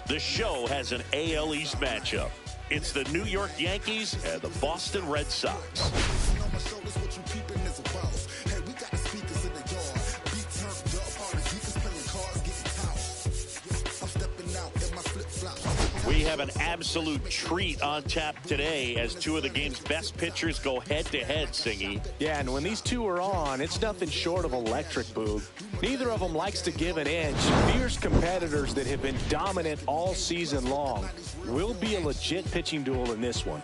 The Show has an AL East matchup. It's the New York Yankees and the Boston Red Sox. We have an absolute treat on tap today as two of the game's best pitchers go head-to-head, Singy. Yeah, and when these two are on, it's nothing short of electric, Boog. Neither of them likes to give an inch. Fierce competitors that have been dominant all season long. Will be a legit pitching duel in this one.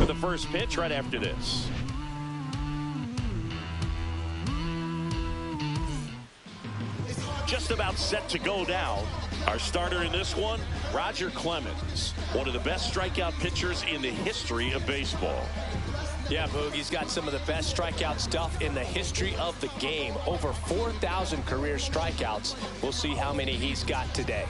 The first pitch right after this. Just about set to go down. Our starter in this one, Roger Clemens, one of the best strikeout pitchers in the history of baseball. Yeah, Boog, he's got some of the best strikeout stuff in the history of the game. Over 4,000 career strikeouts. We'll see how many he's got today.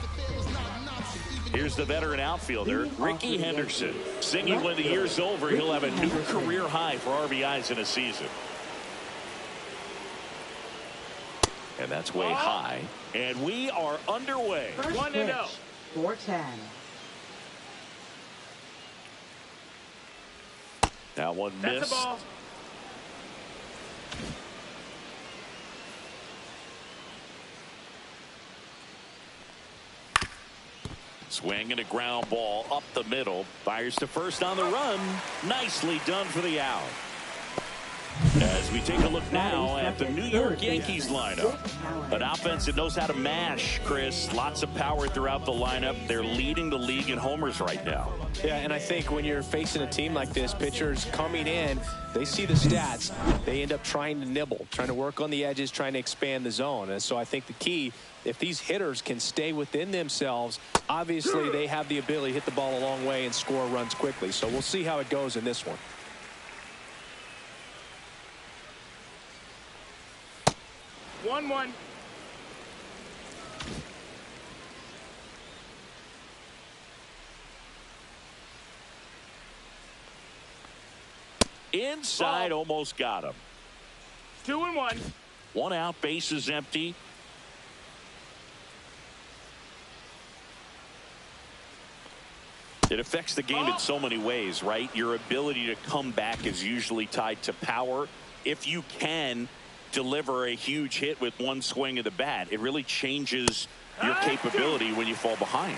Here's the veteran outfielder, Ricky Henderson. Singing when the year's over, he'll have a new career high for RBIs in a season. And that's way high. And we are underway. 1-0. 4-10. Now one missed. That's a ball. Swing and a ground ball up the middle. Fires to first on the run. Nicely done for the out. As we take a look now at the New York Yankees lineup. An offense that knows how to mash, Chris. Lots of power throughout the lineup. They're leading the league in homers right now. Yeah, and I think when you're facing a team like this, pitchers coming in, they see the stats. They end up trying to nibble, trying to work on the edges, trying to expand the zone. And so I think the key, if these hitters can stay within themselves, obviously they have the ability to hit the ball a long way and score runs quickly. So we'll see how it goes in this one. One. Inside, almost got him. 2-1. One out, base is empty. It affects the game in so many ways, right? Your ability to come back is usually tied to power. If you can deliver a huge hit with one swing of the bat, it really changes your capability when you fall behind.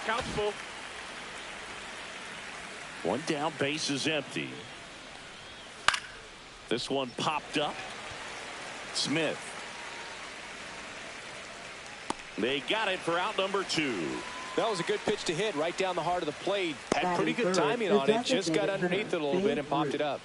Couch full. One down, base is empty. This one popped up. Smith. They got it for out number 2. That was a good pitch to hit right down the heart of the plate. Had pretty good timing on it. Just got underneath it a little bit and popped it up.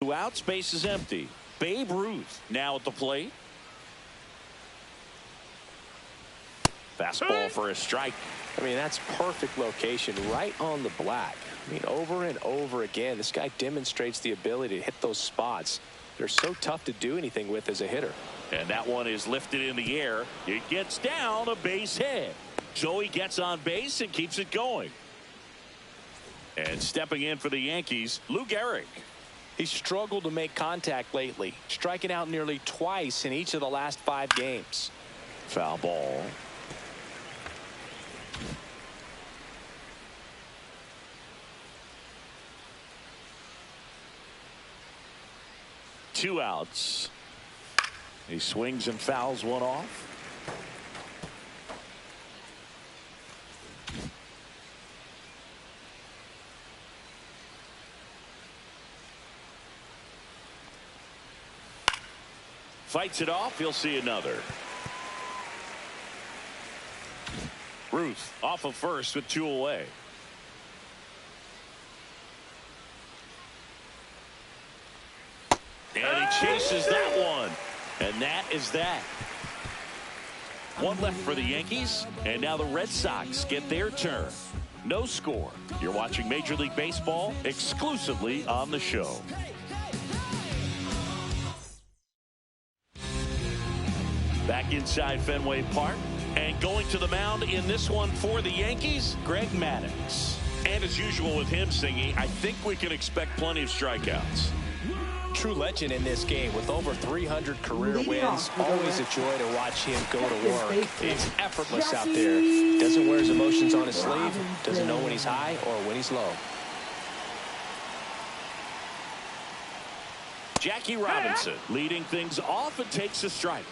Two outs, base is empty. Babe Ruth now at the plate. Fastball for a strike. I mean, that's perfect location right on the black. I mean, over and over again, this guy demonstrates the ability to hit those spots. They're so tough to do anything with as a hitter. And that one is lifted in the air. It gets down, a base hit. So he gets on base and keeps it going. And stepping in for the Yankees, Lou Gehrig. He's struggled to make contact lately, striking out nearly twice in each of the last 5 games. Foul ball. 2 outs. He swings and fouls one off. Fights it off. He'll see another. Ruth off of first with 2 away. And he chases that one. And that is that. 1 left for the Yankees. And now the Red Sox get their turn. No score. You're watching Major League Baseball exclusively on the show. Back inside Fenway Park. And going to the mound in this one for the Yankees, Greg Maddux. And as usual with him singing, I think we can expect plenty of strikeouts. True legend in this game with over 300 career wins. Always a joy to watch him go to work. It's effortless out there. Doesn't wear his emotions on his sleeve. Doesn't know when he's high or when he's low. Jackie Robinson leading things off and takes a strike.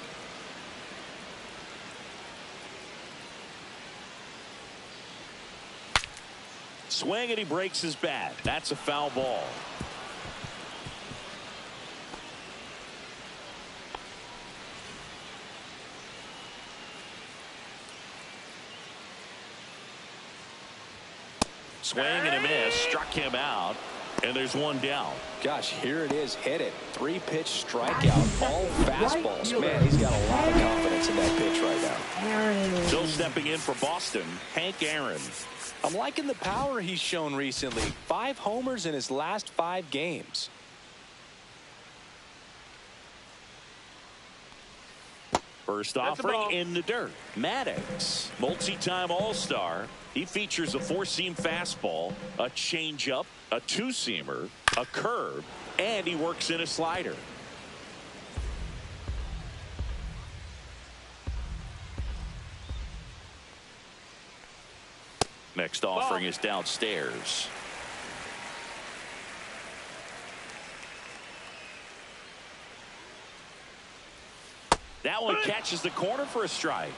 Swing and he breaks his bat. That's a foul ball. Swing and a miss. Struck him out. And there's 1 down. Gosh, here it is. Hit it. 3-pitch strikeout. All fastballs. Man, he's got a lot of confidence in that pitch right now. Still stepping in for Boston, Hank Aaron. I'm liking the power he's shown recently. 5 homers in his last 5 games. First offering in the dirt. Maddux, multi-time All-Star. He features a 4-seam fastball, a changeup, a 2-seamer, a curve, and he works in a slider. Next offering is downstairs. That one catches the corner for a strike.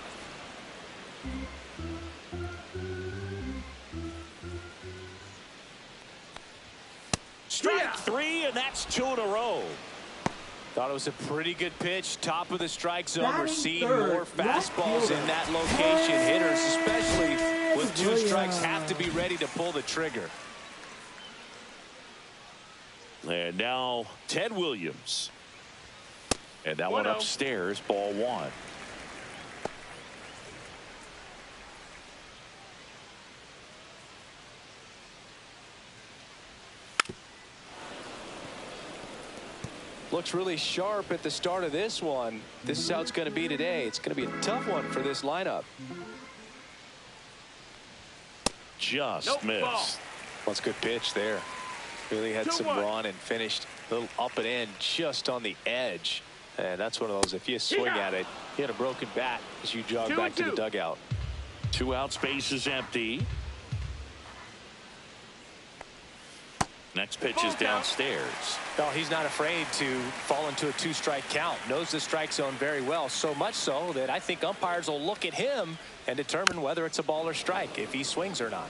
Strike 3, and that's 2 in a row. Thought it was a pretty good pitch. Top of the strike zone. We're seeing more fastballs in that location. Hitters, especially with 2 strikes, have to be ready to pull the trigger. And now Ted Williams. And that one upstairs, ball 1. Looks really sharp at the start of this one. This is how it's going to be today. It's going to be a tough one for this lineup. Just missed. Well, it's a good pitch there. Really had some run and finished a little up and in just on the edge. And that's one of those, if you swing at it, you had a broken bat as you jog back to the dugout. 2 out, space is empty. Next pitch is downstairs. No, he's not afraid to fall into a 2-strike count. Knows the strike zone very well, so much so that I think umpires will look at him and determine whether it's a ball or strike, if he swings or not.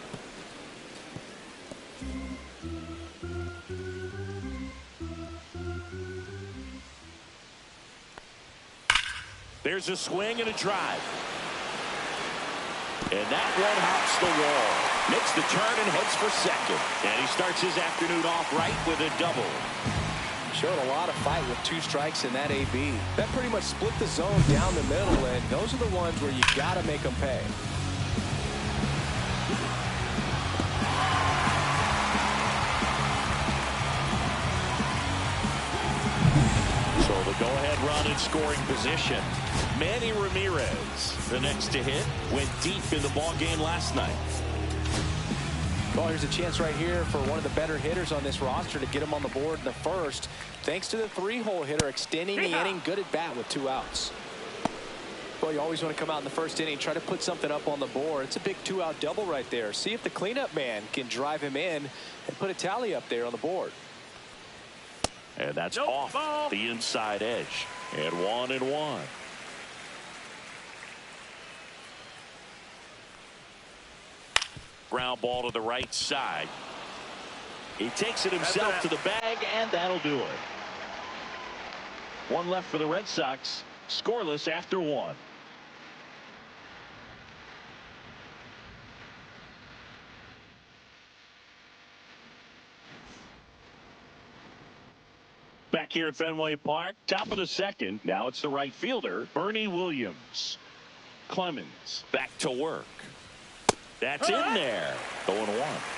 There's a swing and a drive. And that one hops the wall. Makes the turn and heads for second. And he starts his afternoon off right with a double. Showed a lot of fight with 2 strikes in that AB. That pretty much split the zone down the middle, and those are the ones where you got to make them pay. So the go-ahead run in scoring position. Manny Ramirez, the next to hit, went deep in the ball game last night. Well, here's a chance right here for one of the better hitters on this roster to get him on the board in the first, thanks to the 3-hole hitter extending the inning. Good at bat with 2 outs. Well, you always want to come out in the first inning, try to put something up on the board. It's a big 2-out double right there. See if the cleanup man can drive him in and put a tally up there on the board. And that's Nope, off ball. the inside edge. And 1-1. Ground ball to the right side. He takes it himself to the bag, and that'll do it. One left for the Red Sox. Scoreless after one. Back here at Fenway Park, top of the second. Now it's the right fielder, Bernie Williams. Clemens back to work. That's in there. 0-1.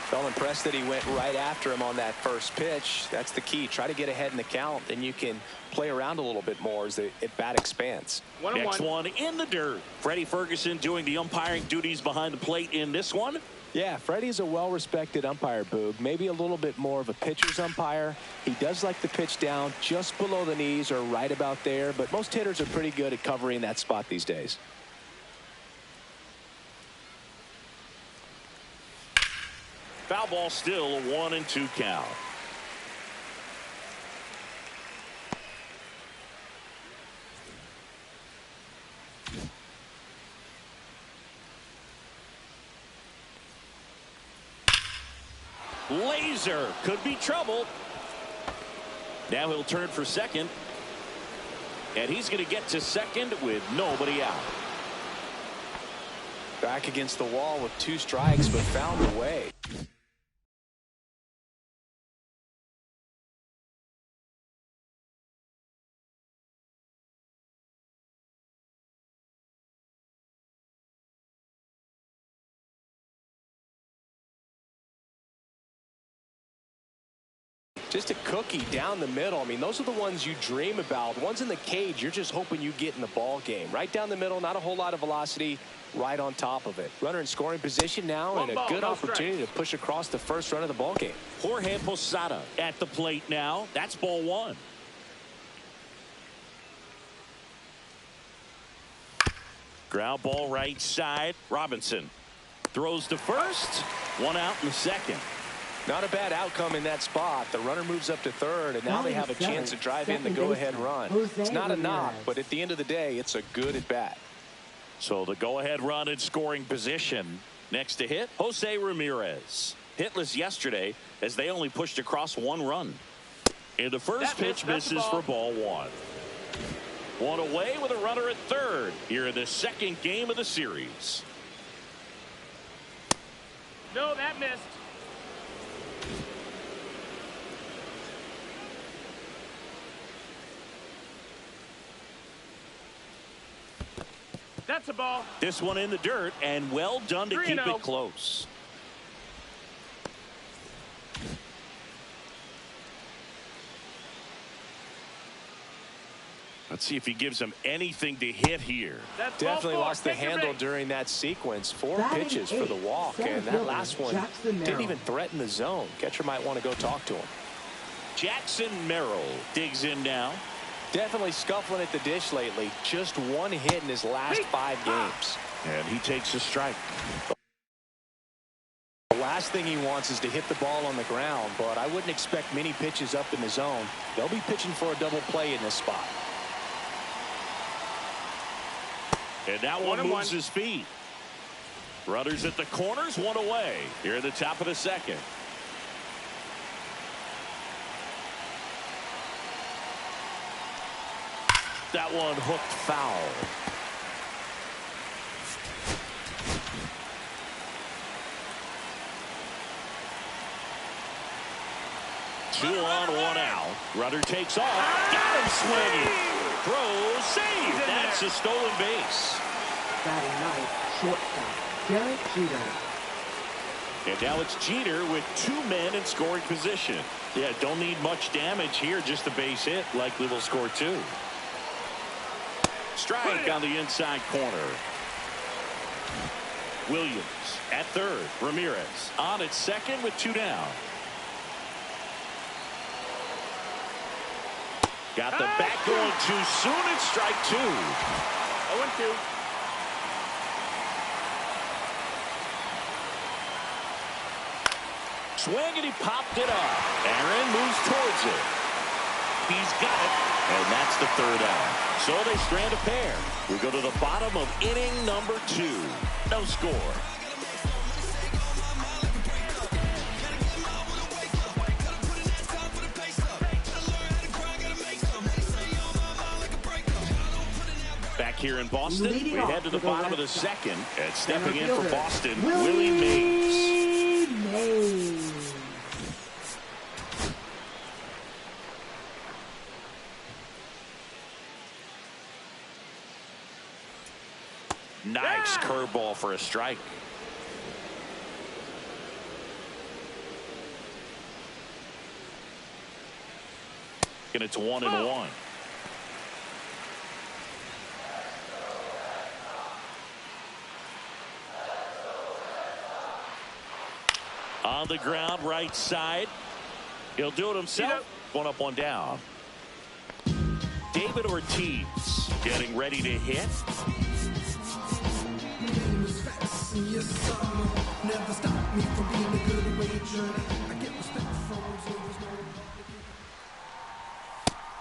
Felt impressed that he went right after him on that first pitch. That's the key. Try to get ahead in the count. Then you can play around a little bit more as the at-bat expands. Next one in the dirt. Freddie Ferguson doing the umpiring duties behind the plate in this one. Yeah, Freddie's a well-respected umpire, Boog. Maybe a little bit more of a pitcher's umpire. He does like the pitch down just below the knees or right about there, but most hitters are pretty good at covering that spot these days. Foul ball, still a 1-2 count. Laser could be trouble. Now he'll turn for second. And he's going to get to second with nobody out. Back against the wall with 2 strikes, but found a way. Just a cookie down the middle. I mean, those are the ones you dream about. Ones in the cage, you're just hoping you get in the ball game. Right down the middle, not a whole lot of velocity, right on top of it. Runner in scoring position now, and a good opportunity to push across the first run of the ball game. Jorge Posada at the plate now. That's ball 1. Ground ball right side. Robinson throws to first. 1 out in the second. Not a bad outcome in that spot. The runner moves up to third, and now they have a chance to drive in the go-ahead run. It's not a knock, but at the end of the day, it's a good at-bat. So the go-ahead run in scoring position. Next to hit, Jose Ramirez. Hitless yesterday as they only pushed across 1 run. And the first pitch misses for ball 1. 1 away with a runner at third here in the second game of the series. No, that missed. That's a ball. This one in the dirt, and well done to keep it close. Let's see if he gives him anything to hit here. Definitely lost the handle during that sequence. 4 pitches for the walk, and that last one didn't even threaten the zone. Catcher might want to go talk to him. Jackson Merrill digs in now. Definitely scuffling at the dish lately. Just 1 hit in his last 5 games. And he takes a strike. The last thing he wants is to hit the ball on the ground, but I wouldn't expect many pitches up in the zone. They'll be pitching for a double play in this spot. And that one moves his feet. Runners at the corners, 1 away. Here at the top of the second. That one hooked foul. Two on, 1 out. Runner takes off. Got him swinging. Throws, save. That's a stolen base. Batting ninth, shortstop, Derek Jeter. And now it's Jeter with 2 men in scoring position. Yeah, don't need much damage here. Just a base hit. Likely will score 2. Strike on the inside corner. Williams at third. Ramirez on at second with 2 down. Got the bat going too soon. It's strike 2. 0-2. Swing, and he popped it up. Aaron moves towards it. He's got it. And that's the third out. So they strand a pair. We go to the bottom of inning number 2. No score. Back here in Boston, we head to the bottom of the second. And stepping in for Boston, Willie Mays. Nice curveball for a strike. And it's 1-1. On the ground, right side. He'll do it himself. 1 up, 1 down. David Ortiz getting ready to hit.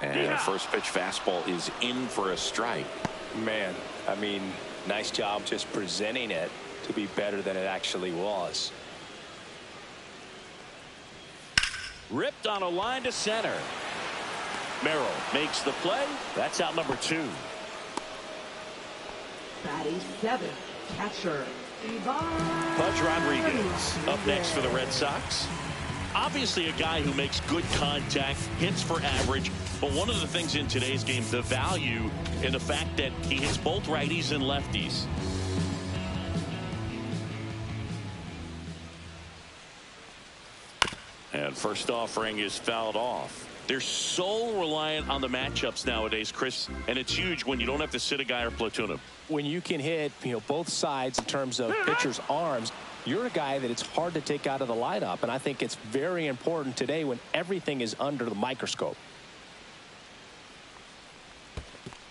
And first pitch fastball is in for a strike. Man, I mean, nice job just presenting it to be better than it actually was. Ripped on a line to center. Merrill makes the play. That's out number 2. Batting 7th, catcher, Pudge Rodriguez up next for the Red Sox. Obviously a guy who makes good contact, hits for average, but one of the things in today's game, the value in the fact that he hits both righties and lefties. And first offering is fouled off. They're so reliant on the matchups nowadays, Chris, and it's huge when you don't have to sit a guy or platoon him. When you can hit, both sides in terms of pitchers' arms, you're a guy that it's hard to take out of the lineup, and I think it's very important today when everything is under the microscope.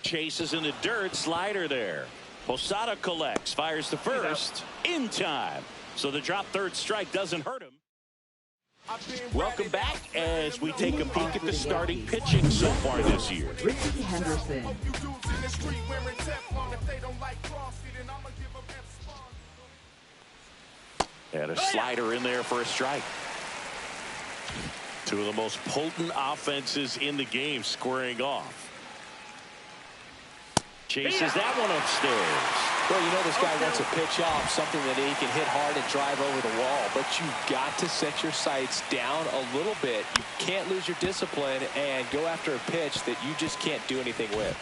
Chases in the dirt, slider there. Posada collects, fires to first in time. So the drop third strike doesn't hurt him. Welcome back as we take a peek at the starting pitching so far this year. Ricky Henderson. And a slider in there for a strike. Two of the most potent offenses in the game squaring off. Chases that one upstairs. Well, this guy wants a pitch off, something that he can hit hard and drive over the wall. But you've got to set your sights down a little bit. You can't lose your discipline and go after a pitch that you just can't do anything with.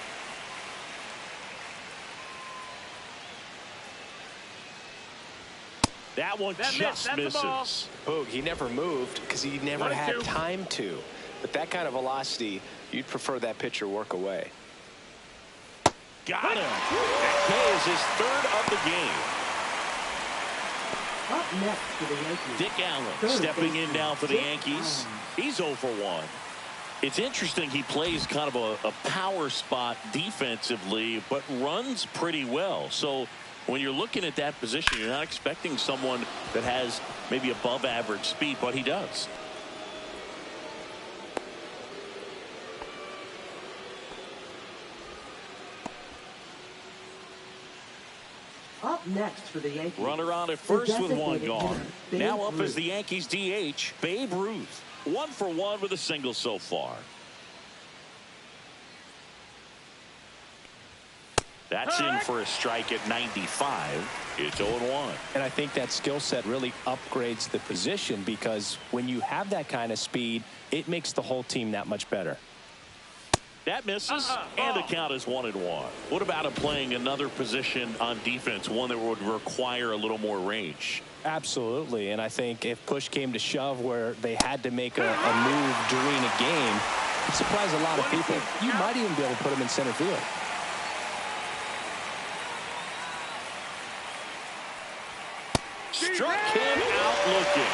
That one just misses. Boog, he never moved because he never had time to. But that kind of velocity, you'd prefer that pitcher work away. Got him. That K is his third of the game. Up next for the Yankees, Dick Allen stepping in now for the Yankees. He's 0 for 1. It's interesting he plays kind of a power spot defensively, but runs pretty well. So when you're looking at that position, you're not expecting someone that has maybe above average speed, but he does. Up next for the Yankees. Runner on at first with 1 gone. Now up Ruth. as the Yankees DH, Babe Ruth. 1 for 1 with a single so far. That's in for a strike at 95. It's 0-1. And I think that skill set really upgrades the position because when you have that kind of speed, it makes the whole team that much better. That misses, and the count is 1-1. What about him playing another position on defense, one that would require a little more range? Absolutely, and I think if push came to shove where they had to make a move during a game, it surprised a lot of people. You might even be able to put him in center field. Struck him out looking.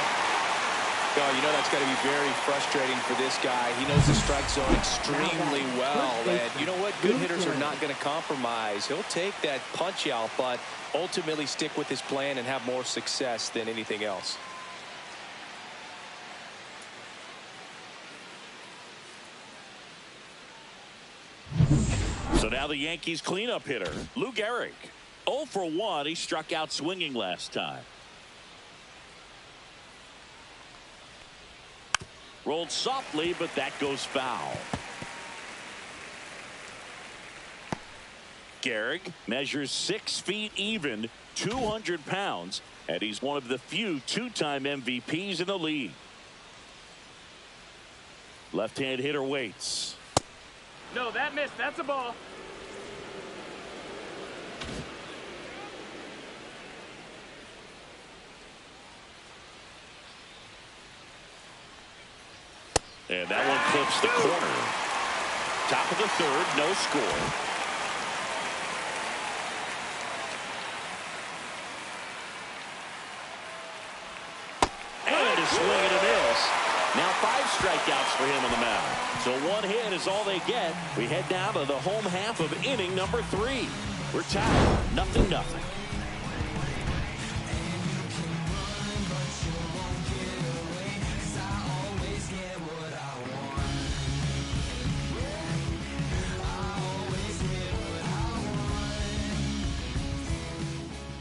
Oh, that's got to be very frustrating for this guy. He knows the strike zone extremely well. And you know what? Good hitters are not going to compromise. He'll take that punch out, but ultimately stick with his plan and have more success than anything else. So now the Yankees cleanup hitter, Lou Gehrig. 0 for 1. He struck out swinging last time. Rolled softly, but that goes foul. Gehrig measures 6 feet even, 200 pounds, and he's one of the few two-time MVPs in the league. Left-hand hitter waits. No, that missed. That's a ball. And that one clips the corner. Top of the third, no score. And a swing and a miss. Now 5 strikeouts for him on the mound. So 1 hit is all they get. We head down to the home half of inning number 3. We're tied 0-0.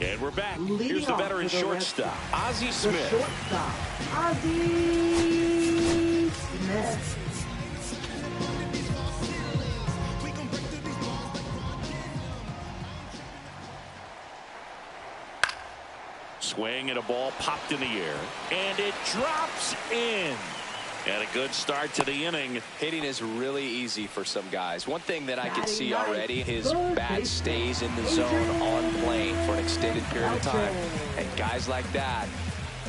And we're back. Here's the veteran shortstop, Ozzie Smith. Shortstop, Ozzie Smith. Swing and a ball popped in the air. And it drops in. And a good start to the inning. Hitting is really easy for some guys. One thing that I can see already, his bat stays in the zone on plane for an extended period of time. And guys like that,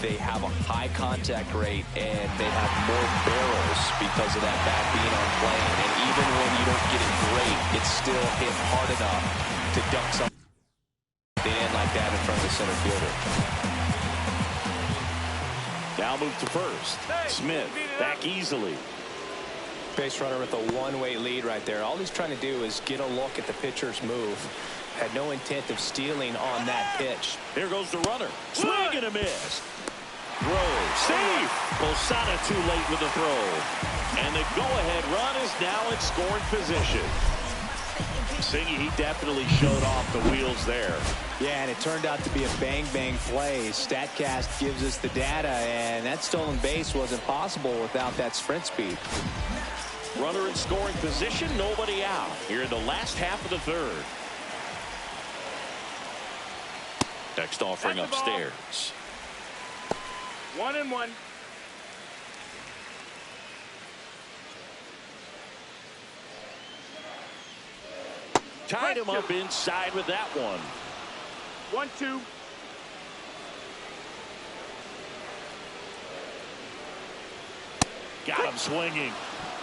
they have a high contact rate and they have more barrels because of that bat being on plane. And even when you don't get it great, it's still hit hard enough to dunk something in like that in front of the center fielder. Now move to first. Smith back easily. Base runner with a 1-way lead right there. All he's trying to do is get a look at the pitcher's move. Had no intent of stealing on that pitch. Here goes the runner. Swing and a miss. Throw. Safe. Posada too late with the throw. And the go-ahead run is now in scoring position. Singy, he definitely showed off the wheels there. Yeah, and it turned out to be a bang-bang play. StatCast gives us the data, and that stolen base wasn't possible without that sprint speed. Runner in scoring position, nobody out. Here in the last half of the third. Next offering upstairs. 1-1. Tied him up inside with that one. 1-2. Got him swinging.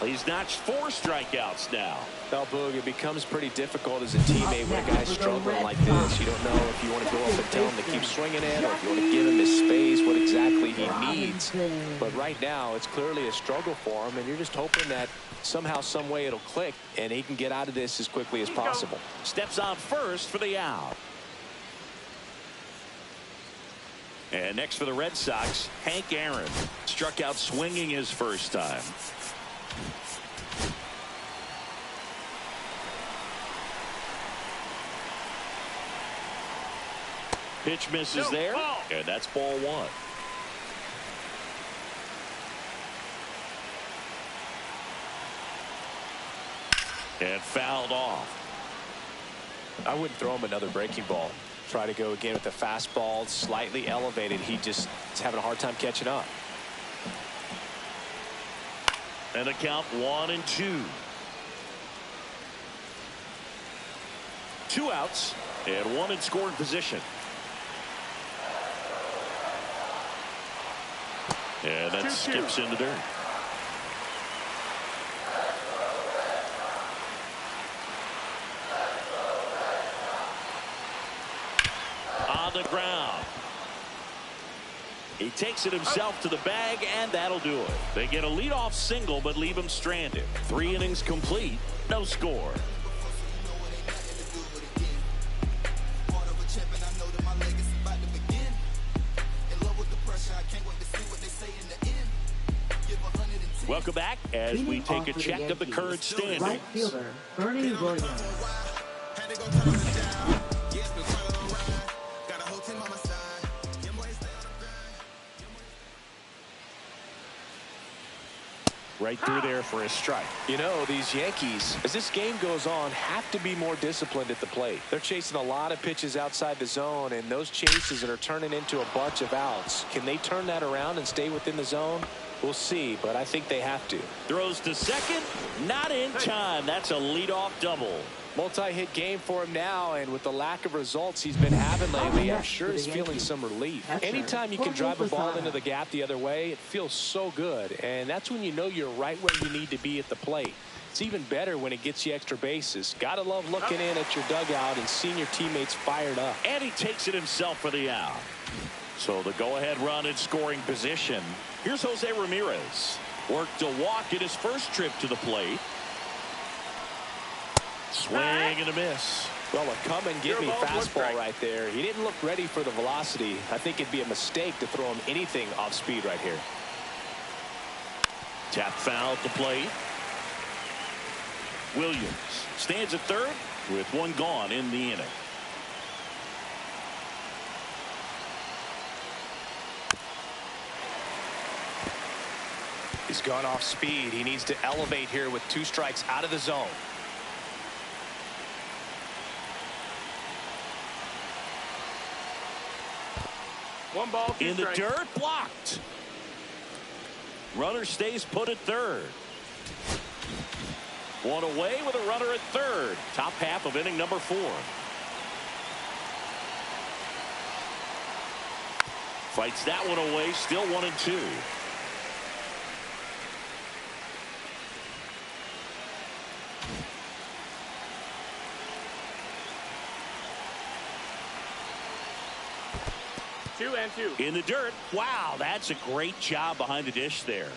He's notched 4 strikeouts now. Well, Boog, it becomes pretty difficult as a teammate when a guy's struggling like this. You don't know if you want to go up and tell him to keep swinging it or if you want to give him his space, what exactly he needs. But right now, it's clearly a struggle for him, and you're just hoping that somehow, some way it'll click, and he can get out of this as quickly as possible. Steps on first for the out. And next for the Red Sox, Hank Aaron. Struck out swinging his first time. Pitch misses there, and that's ball 1. And fouled off. I wouldn't throw him another breaking ball. Try to go again with the fastball, slightly elevated. He just is having a hard time catching up. And a count 1-2. 2 outs and 1 in scoring position. And that skips into dirt. On the ground. He takes it himself to the bag, and that'll do it. They get a leadoff single, but leave him stranded. 3 innings complete, no score. Welcome back as we take a check of the current standings. Right fielder, Bernie Williams. right through there for a strike. You know, these Yankees, as this game goes on, have to be more disciplined at the plate. They're chasing a lot of pitches outside the zone, and those chases that are turning into a bunch of outs. Can they turn that around and stay within the zone? We'll see, but I think they have to. Throws to second, not in time. That's a leadoff double. Multi-hit game for him now, and with the lack of results he's been having lately, I'm sure he's feeling some relief. Anytime you can drive a ball into the gap the other way, it feels so good, and that's when you know you're right where you need to be at the plate. It's even better when it gets you extra bases. Gotta love looking in at your dugout and seeing your teammates fired up. And he takes it himself for the out. So the go-ahead run in scoring position. Here's Jose Ramirez. Worked a walk in his first trip to the plate. Swing and a miss. Well, a come-and-get-me fastball right there. He didn't look ready for the velocity. I think it'd be a mistake to throw him anything off speed right here. Tap foul at the plate. Williams stands at third with one gone in the inning. He's gone off speed. He needs to elevate here with 2 strikes out of the zone. One ball, 2 in the strikes. dirt, blocked. Runner stays put at third. One away with a runner at third. Top half of inning number 4. Fights that one away, still 1-2. Two and two. In the dirt. Wow, that's a great job behind the dish there.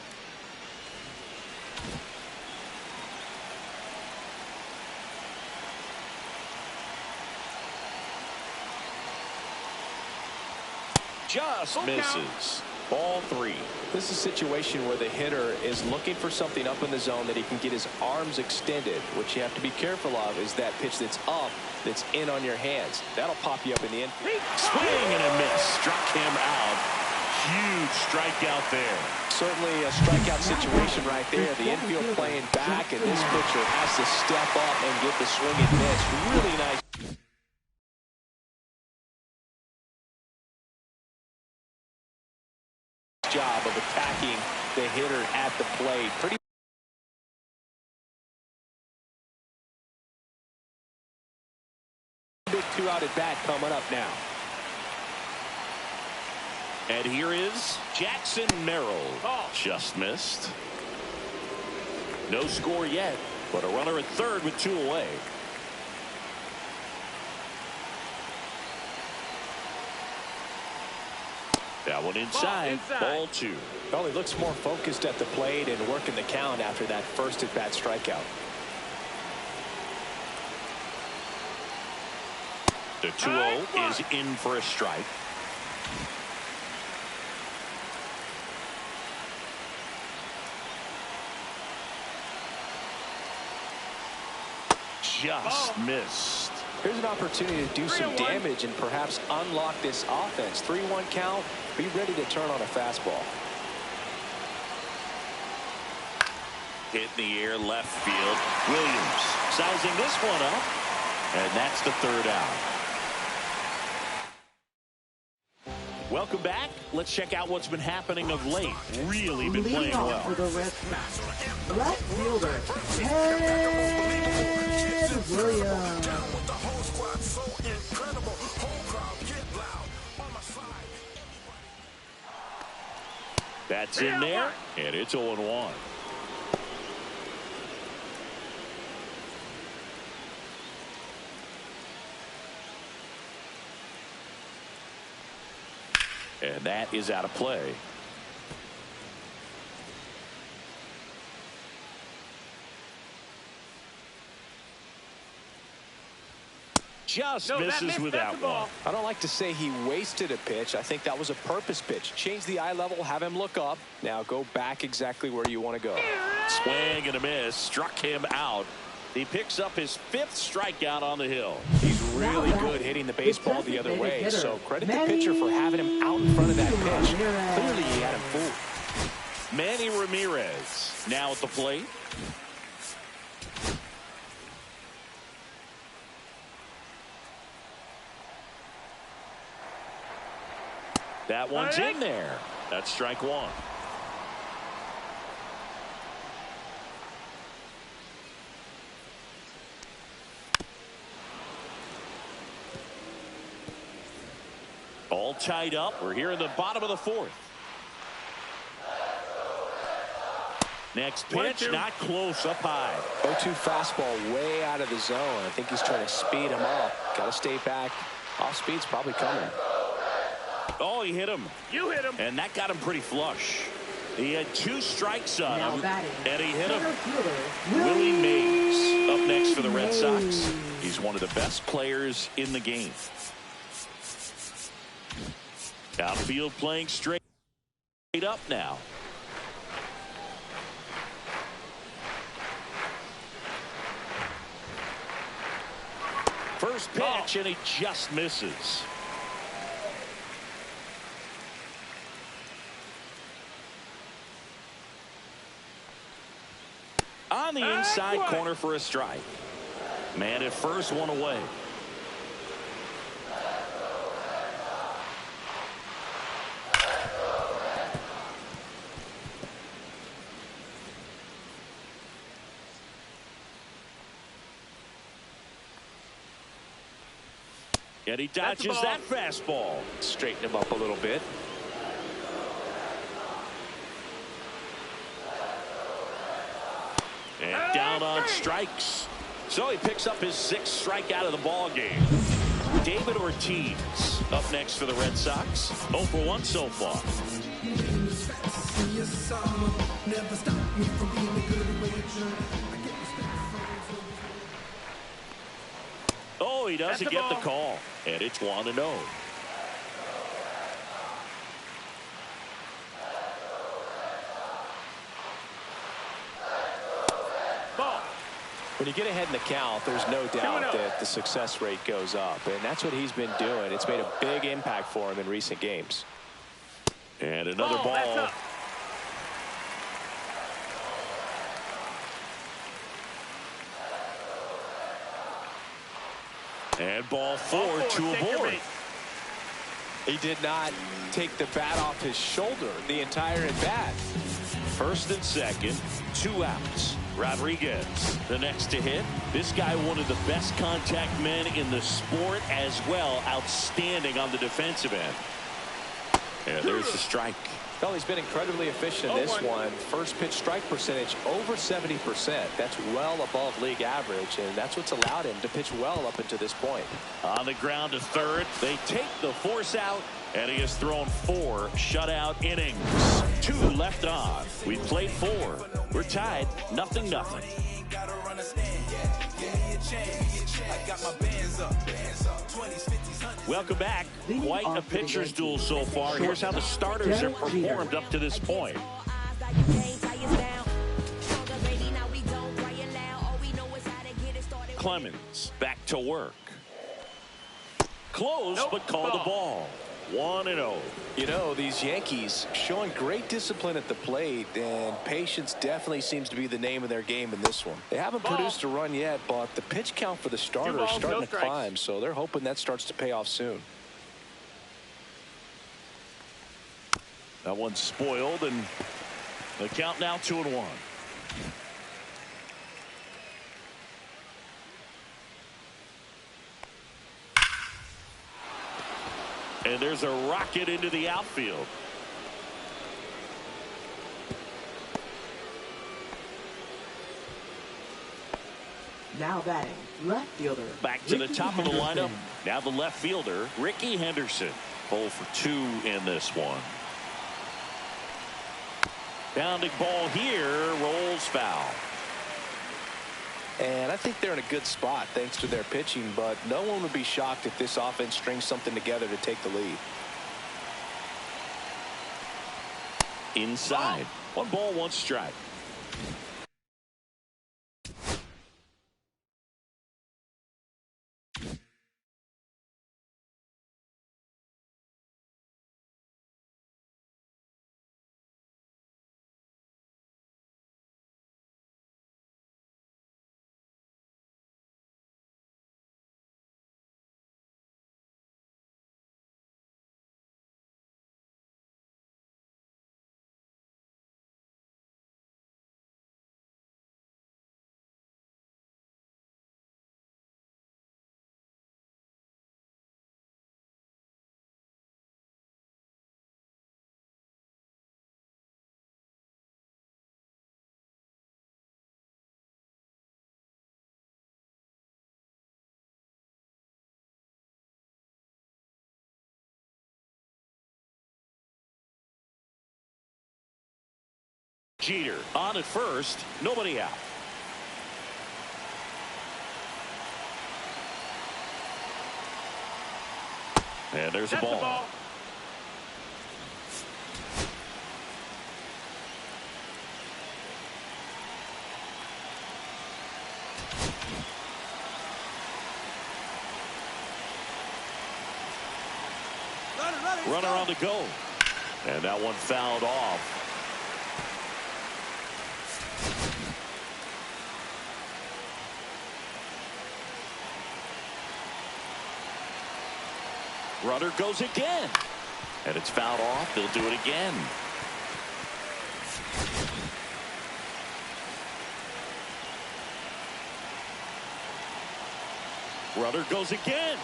Just misses. Ball 3. This is a situation where the hitter is looking for something up in the zone that he can get his arms extended. What you have to be careful of is that pitch that's up, that's in on your hands. That'll pop you up in the end. Swing and a miss. Struck him out. Huge strikeout there. Certainly a strikeout situation right there. The infield playing back, and this pitcher has to step up and get the swing and miss. Really nice job of attacking the hitter at the plate. Pretty big 2-out at bat coming up now. And here is Jackson Merrill. Just missed. No score yet, but a runner at third with 2 away. That one inside. Ball 2. Well, he looks more focused at the plate and working the count after that first at-bat strikeout. The 2-0 is in for a strike. Just missed. Here's an opportunity to do some damage and perhaps unlock this offense. 3-1 count. Be ready to turn on a fastball. Hit in the air, left field. Williams sizing this one up, and that's the 3rd out. Welcome back. Let's check out what's been happening of late. Really been playing well. For the Red Sox, left fielder Ted Williams. That's in there, and it's 0-1. And that is out of play. Just misses with that one. I don't like to say he wasted a pitch. I think that was a purpose pitch. Change the eye level, have him look up. Now go back exactly where you want to go. Swing and a miss. Struck him out. He picks up his 5th strikeout on the hill. He's really good hitting the baseball the other way, so credit the pitcher for having him out in front of that pitch. Clearly he had him fooled. Manny Ramirez now at the plate. That one's in there. That's strike one. All tied up. We're here in the bottom of the fourth. Next pitch, not close, up high. 0-2 fastball way out of the zone. I think he's trying to speed him up. Got to stay back. Off speed's probably coming. Oh, he hit him. You hit him. And that got him pretty flush. He had 2 strikes on him, and he hit him. Willie Mays up next for the Red Sox. He's one of the best players in the game. Outfield playing straight up now. First pitch, and he just misses. On the inside corner for a strike. Man at first, one away. And he dodges that fastball. Straighten him up a little bit. And down on strikes. So he picks up his 6th strikeout of the ball game. David Ortiz up next for the Red Sox. 0 for 1 so far. Oh, he doesn't get the call. And it's 1-0. When you get ahead in the count, there's no doubt that the success rate goes up. And that's what he's been doing. It's made a big impact for him in recent games. And another ball. And ball 4 to a board. He did not take the bat off his shoulder the entire at bat. First and second, 2 outs. Rodriguez, the next to hit. This guy, one of the best contact men in the sport as well. Outstanding on the defensive end. And there's the strike. Well, he's been incredibly efficient in this one. First pitch strike percentage over 70%. That's well above league average, and that's what's allowed him to pitch well up until this point. On the ground to third. They take the force out, and he has thrown 4 shutout innings. 2 left on. We played 4. We're tied 0-0. Welcome back. Quite a pitcher's duel so far. Here's how the starters have performed up to this point. Clemens back to work. Close, but called the ball. 1-0. You know, these Yankees showing great discipline at the plate, and patience definitely seems to be the name of their game in this one. They haven't produced a run yet, but the pitch count for the starter is starting to climb, so they're hoping that starts to pay off soon. That one's spoiled, and the count now 2-1. And there's a rocket into the outfield. Now batting, left fielder. Back to the top of the lineup. Now the left fielder, Ricky Henderson. 0 for 2 in this one. Bounding ball here, rolls foul. And I think they're in a good spot thanks to their pitching, but no one would be shocked if this offense strings something together to take the lead. Inside. 1 ball, 1 strike. Jeter on at first, nobody out. And there's a ball. Runner on the go. And that one fouled off. Runner goes again. And it's fouled off. They'll do it again. Runner goes again.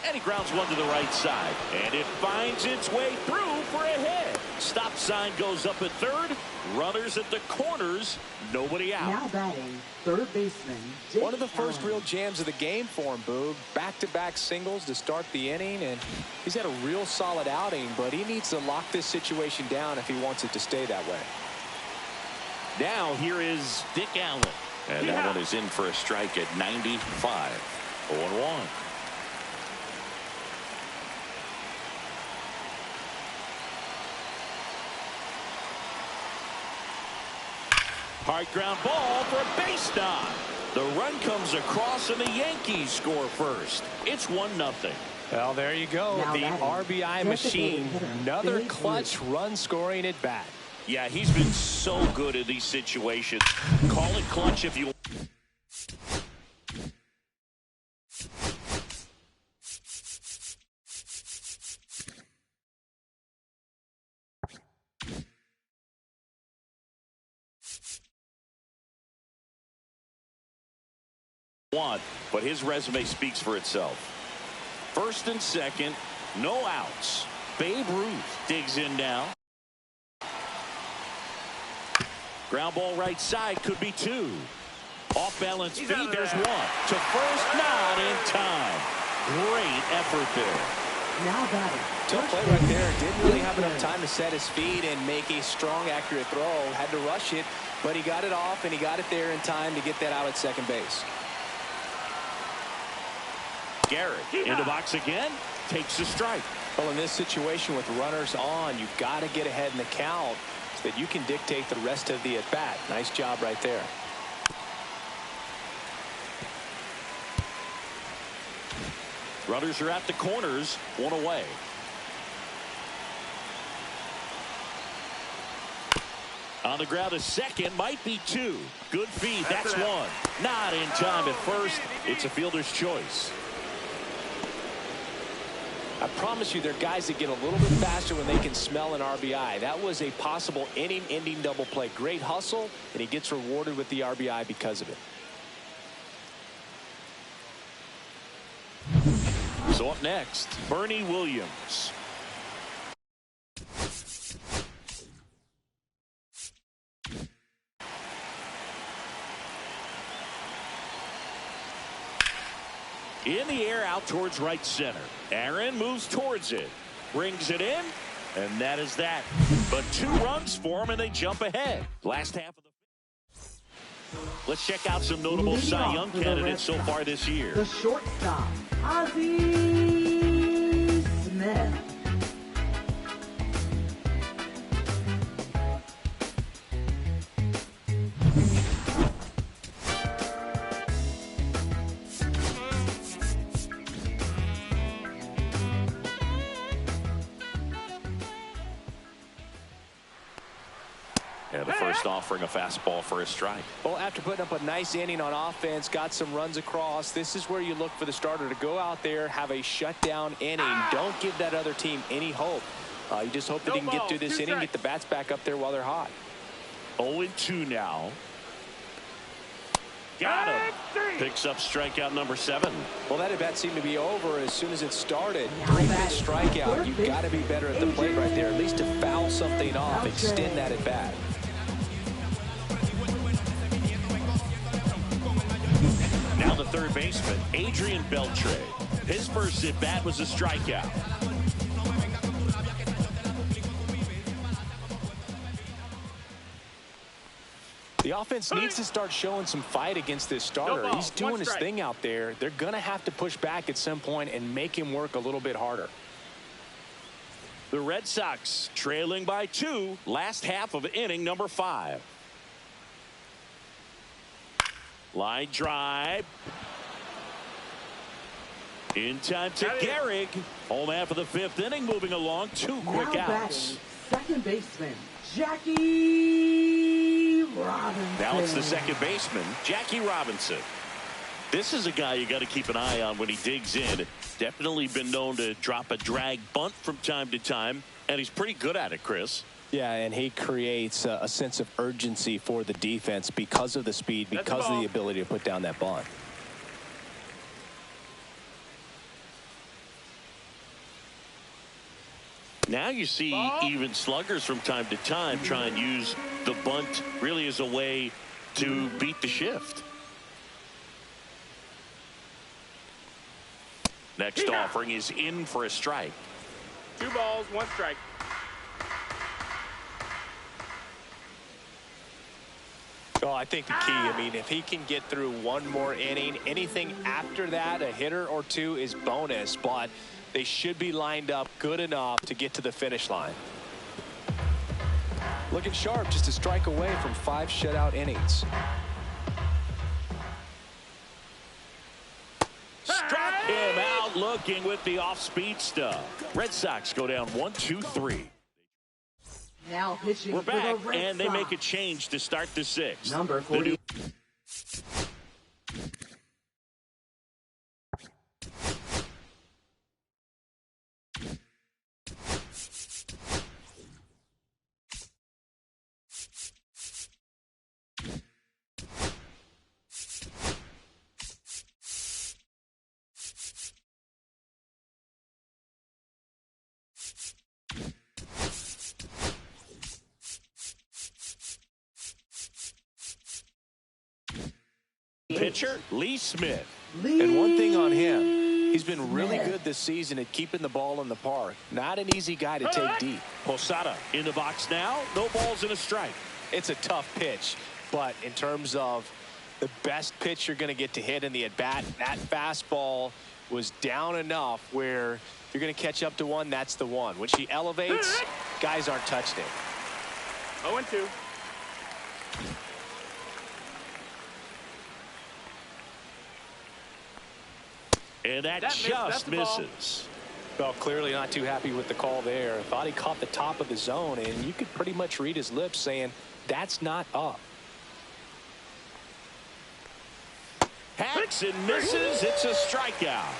And he grounds one to the right side. And it finds its way through for a hit. Stop sign goes up at third. Runners at the corners. Nobody out. Now batting, third baseman. One of the first real jams of the game for him, Boog. Back-to-back singles to start the inning, and he's had a real solid outing, but he needs to lock this situation down if he wants it to stay that way. Now here is Dick Allen. And that one is in for a strike at 95. 0-1. Hard ground ball for a base knock. The run comes across and the Yankees score first. It's 1-0. Well, there you go. Now the RBI machine. Another clutch run scoring at bat. Yeah, he's been so good in these situations. Call it clutch if you want, but his resume speaks for itself. First and second, no outs. Babe Ruth digs in now. Ground ball right side, could be two. Off balance feet, there's one. To first, not in time. Great effort there. Now batting. Tough play right there. Didn't really have enough time to set his feet and make a strong, accurate throw. Had to rush it, but he got it off, and he got it there in time to get that out at second base. Garrett in the box again, takes a strike. Well, in this situation with runners on, you've got to get ahead in the count so that you can dictate the rest of the at-bat. Nice job right there. Runners are at the corners, one away. On the ground, a second, might be two. Good feed, that's one. Not in time at first. It's a fielder's choice. I promise you, there are guys that get a little bit faster when they can smell an RBI. That was a possible inning-ending double play. Great hustle, and he gets rewarded with the RBI because of it. So up next, Bernie Williams. In the air, out towards right center. Aaron moves towards it, brings it in, and that is that. But 2 runs for him, and they jump ahead. Last half of the. Let's check out some notable Cy Young candidates so far this year. The shortstop, Ozzie Smith. And the first offering a fastball for a strike. Well, after putting up a nice inning on offense, got some runs across, this is where you look for the starter to go out there, have a shutdown inning. Don't give that other team any hope. You just hope that he can get through this inning, get the bats back up there while they're hot. 0-2 now. Got him. Picks up strikeout number 7. Well, that at bat seemed to be over as soon as it started. 3-pitch strikeout. You've got to be better at the plate right there, at least to foul something off, extend that at bat. Now the third baseman, Adrian Beltre. His first at bat was a strikeout. The offense needs to start showing some fight against this starter. No ball, He's doing his strike. thing out there. They're going to have to push back at some point and make him work a little bit harder. The Red Sox trailing by 2, last half of inning number 5. Line drive. In time to Gehrig. Home half of the 5th inning, moving along. 2 quick Now outs. batting, second baseman, Jackie Robinson. Now it's the second baseman, Jackie Robinson. This is a guy you got to keep an eye on when he digs in. Definitely been known to drop a drag bunt from time to time, and he's pretty good at it, Chris. Yeah, and he creates a sense of urgency for the defense because of the speed, because of the ability to put down that bunt. Now you see even sluggers from time to time try and use the bunt really as a way to beat the shift. Next offering is in for a strike. 2 balls, 1 strike. Oh, I think the key, I mean, if he can get through one more inning, anything after that, a hitter or 2 is bonus, but they should be lined up good enough to get to the finish line. Looking sharp, just a strike away from 5 shutout innings. Struck him out looking with the off-speed stuff. Red Sox go down 1-2-3. Now pitching We're for back, the Red and they Sox. make a change to start the 6th. Number 40. Pitcher, Lee Smith. And one thing on him, he's been really good this season at keeping the ball in the park. Not an easy guy to take deep. Posada in the box now. No balls and a strike. It's a tough pitch, but in terms of the best pitch you're going to get to hit in the at-bat, that fastball was down enough where if you're going to catch up to one, that's the one. When she elevates, guys aren't touching it. 0-2. And that just misses. Well, clearly not too happy with the call there. Thought he caught the top of the zone, and you could pretty much read his lips saying, that's not up. Hacks and misses. It's a strikeout.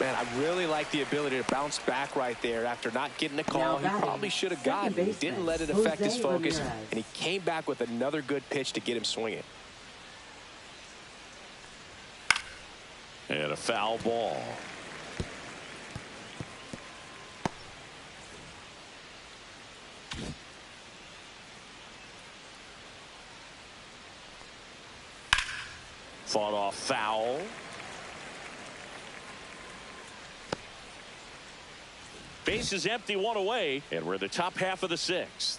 Man, I really like the ability to bounce back right there after not getting the call. He probably should have gotten it. He didn't let it affect his focus, and he came back with another good pitch to get him swinging. And a foul ball. Fought off foul. Base is empty, 1 away, and we're in the top half of the 6th.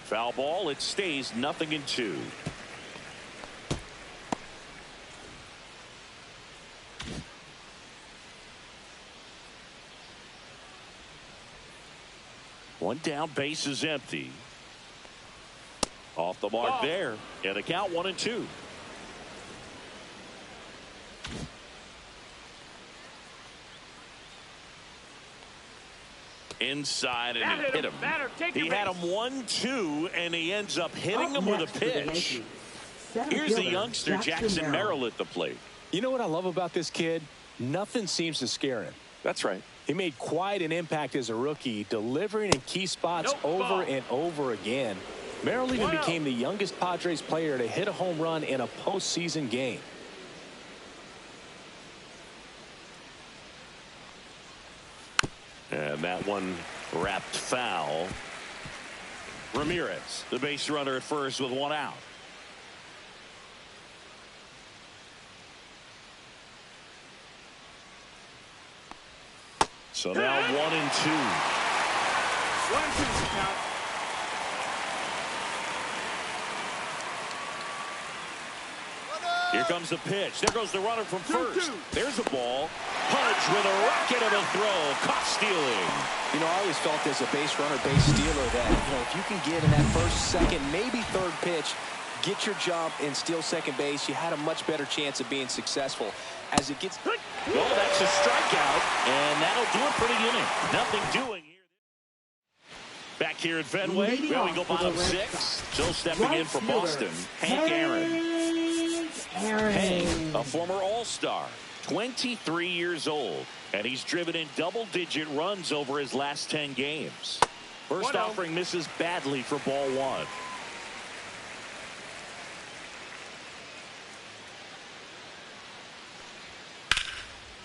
Foul ball. It stays 0-2. One down, base is empty. Off the mark there, and a count 1-2. Inside, and he hit him. He had him 1-2, and he ends up hitting him with a pitch. Here's the youngster Jackson Merrill at the plate. You know what I love about this kid? Nothing seems to scare him. That's right. He made quite an impact as a rookie, delivering in key spots over and over again. Merrill even became the youngest Padres player to hit a home run in a postseason game. And that one wrapped foul. Ramirez, the base runner at first with 1 out. So now 1-2. 1-2 count. Here comes the pitch. There goes the runner from first. There's a ball. Pudge with a rocket of a throw. Caught stealing. You know, I always felt as a base runner, base stealer that, you know, if you can get in that first, second, maybe third pitch, get your jump and steal second base, you had a much better chance of being successful. As it gets... Well, that's a strikeout, and that'll do it for the inning. Nothing doing here. Back here at Fenway, we go bottom six. Still stepping in for Boston, Hank Aaron. Hank, a former All-Star, 23 years old, and he's driven in double-digit runs over his last 10 games. First offering misses badly for ball one.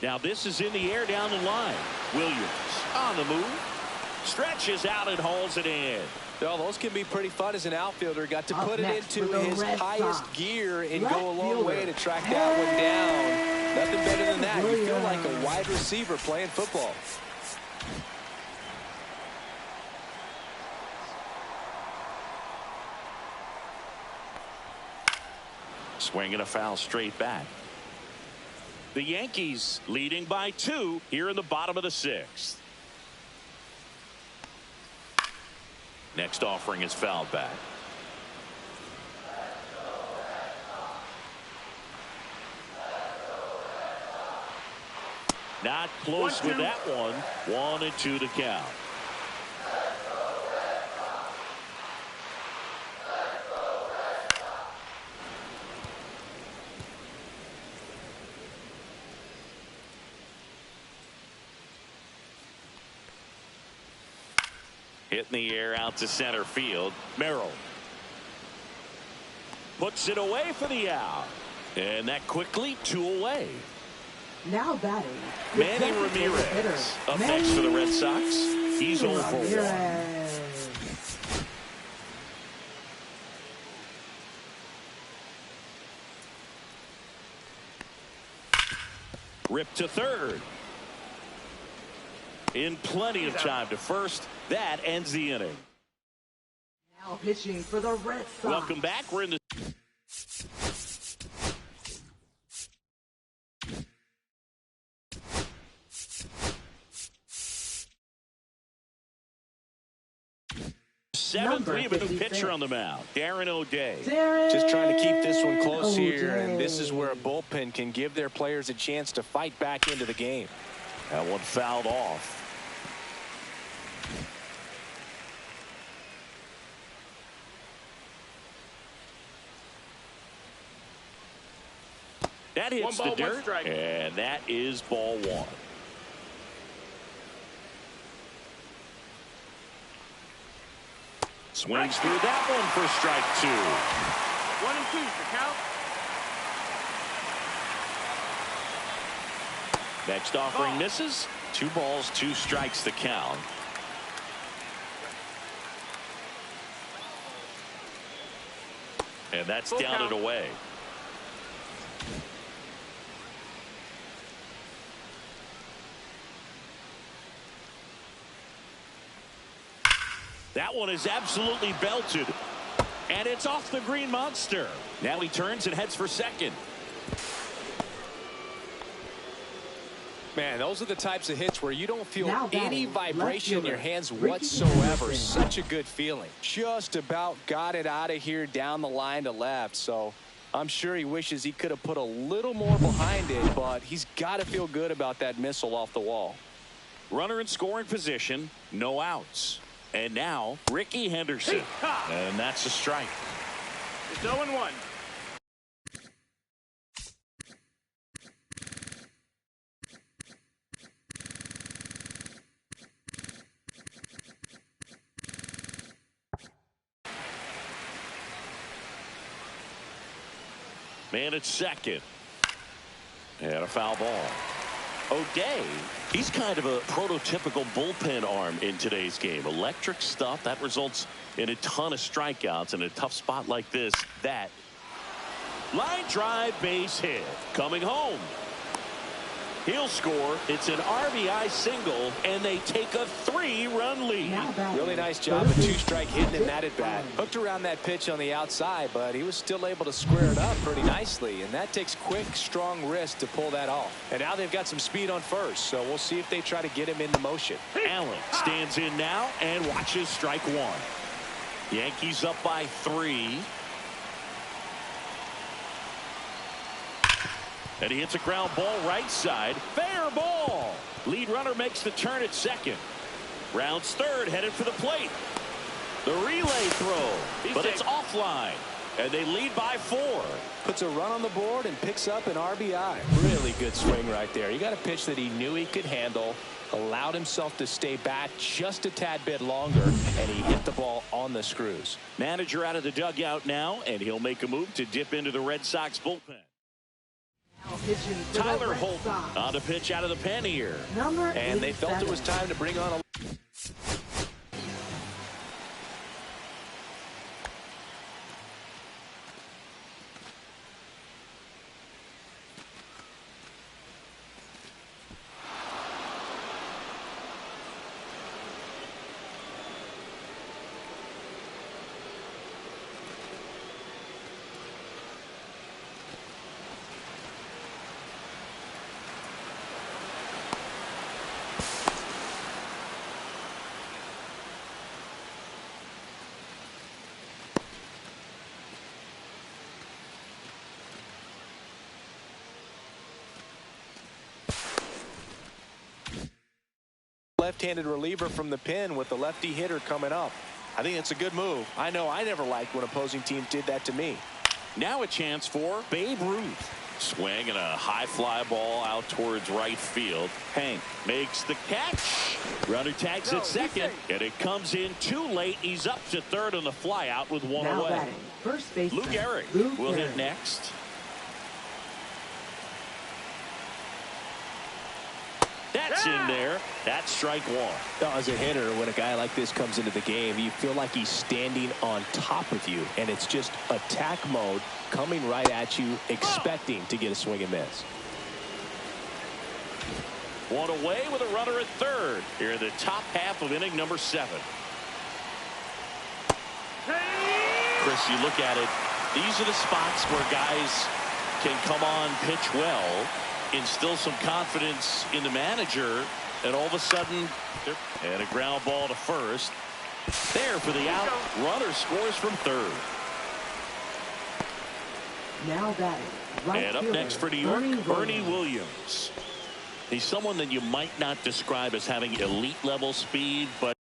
Now this is in the air down the line. Williams on the move. Stretches out and hauls it in. Well, those can be pretty fun as an outfielder. Got to put it into his highest gear and go a long way to track that one down. Nothing better than that. You feel like a wide receiver playing football. Swinging a foul straight back. The Yankees leading by 2 here in the bottom of the 6th. Next offering is fouled back. Not close with that one. 1-2 to count. Hit in the air out to center field. Merrill puts it away for the out. And that quickly 2 away. Now batting, Manny Ramirez up next for the Red Sox. He's 0 for 1. Ripped to third. In plenty of time to first. That ends the inning. Now pitching for the Red Sox. Welcome back. We're in the 7-3 of a new pitcher on the mound. Darren O'Day. Just trying to keep this one close here, and this is where a bullpen can give their players a chance to fight back into the game. That one fouled off. That hits the dirt, and that is ball 1. Swings through that one for strike 2. 1-2 for count. Next offering misses. 2 balls, 2 strikes to count. And that's down and away. That one is absolutely belted. And it's off the green monster. Now he turns and heads for second. Man, those are the types of hits where you don't feel any vibration in your hands whatsoever. Such a good feeling. Just about got it out of here down the line to left. So I'm sure he wishes he could have put a little more behind it, but he's got to feel good about that missile off the wall. Runner in scoring position, no outs. And now Ricky Henderson. And that's a strike. It's 0-1. Man at second. And a foul ball. O'Day, he's kind of a prototypical bullpen arm in today's game. Electric stuff that results in a ton of strikeouts in a tough spot like this. That line drive base hit coming home. He'll score. It's an RBI single, and they take a 3-run lead. Really nice job of two-strike hitting in that at-bat. Hooked around that pitch on the outside, but he was still able to square it up pretty nicely, and that takes quick, strong wrist to pull that off. And now they've got some speed on first, so we'll see if they try to get him into motion. Allen stands in now and watches strike one. Yankees up by 3. And he hits a ground ball right side. Fair ball. Lead runner makes the turn at second. Rounds third, headed for the plate. The relay throw, but it's offline. And they lead by 4. Puts a run on the board and picks up an RBI. Really good swing right there. He got a pitch that he knew he could handle, allowed himself to stay back just a tad bit longer, and he hit the ball on the screws. Manager out of the dugout now, and he'll make a move to dip into the Red Sox bullpen. Tyler Holton on the pitch out of the pen here. And they felt it was time to bring on a... left-handed reliever from the pen with the lefty hitter coming up. I think it's a good move. I know I never liked when opposing teams did that to me. Now a chance for Babe Ruth. Swing and a high fly ball out towards right field. Hank makes the catch. Runner tags at second, and it comes in too late. He's up to third on the fly out with one away. Batting, first base. Lou Gehrig will hit next. That's in there. That's strike one. As a hitter, when a guy like this comes into the game, you feel like he's standing on top of you, and it's just attack mode coming right at you, expecting to get a swing and miss. One away with a runner at third here in the top half of inning number 7. Chris, you look at it, these are the spots where guys can come on, pitch well, instill some confidence in the manager, and all of a sudden, and a ground ball to first. There for the out. Runner scores from third. Now batting, right and up fielder, next for New York, Bernie Williams. He's someone that you might not describe as having elite level speed, but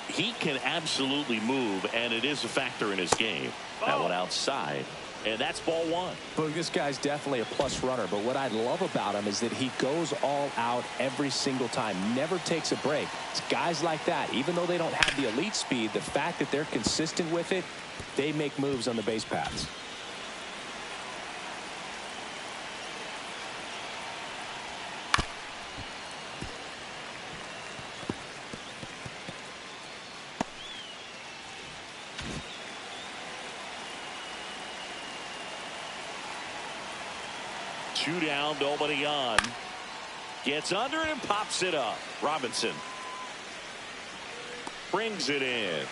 he can absolutely move, and it is a factor in his game. That one outside. And that's ball one. But this guy's definitely a plus runner. But what I love about him is that he goes all out every single time. Never takes a break. It's guys like that, even though they don't have the elite speed, the fact that they're consistent with it, they make moves on the base paths. Two down, nobody on. Gets under it and pops it up. Robinson brings it in.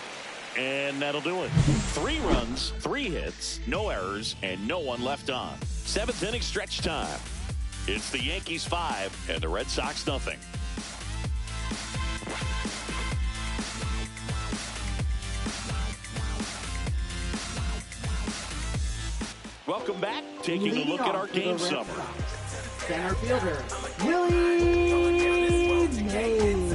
And that'll do it. 3 runs, 3 hits, no errors, and no one left on. 7th inning stretch time. It's the Yankees 5 and the Red Sox nothing. Welcome back. Taking a look at our game summary. Center fielder, Willie Mays.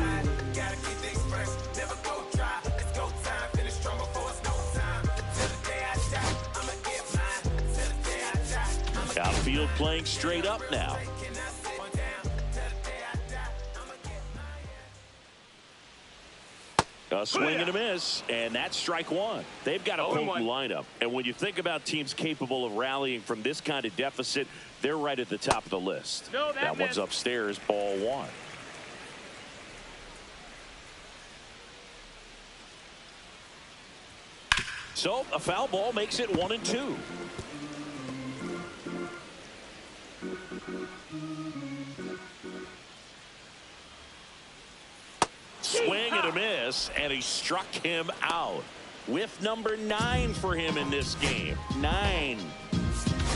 Outfield playing straight up now. A swing and a miss, and that's strike one. They've got a potent lineup. And when you think about teams capable of rallying from this kind of deficit, they're right at the top of the list. That one's upstairs, ball one. So a foul ball makes it 1-2. Swing and a miss, and he struck him out. With number 9 for him in this game. 9.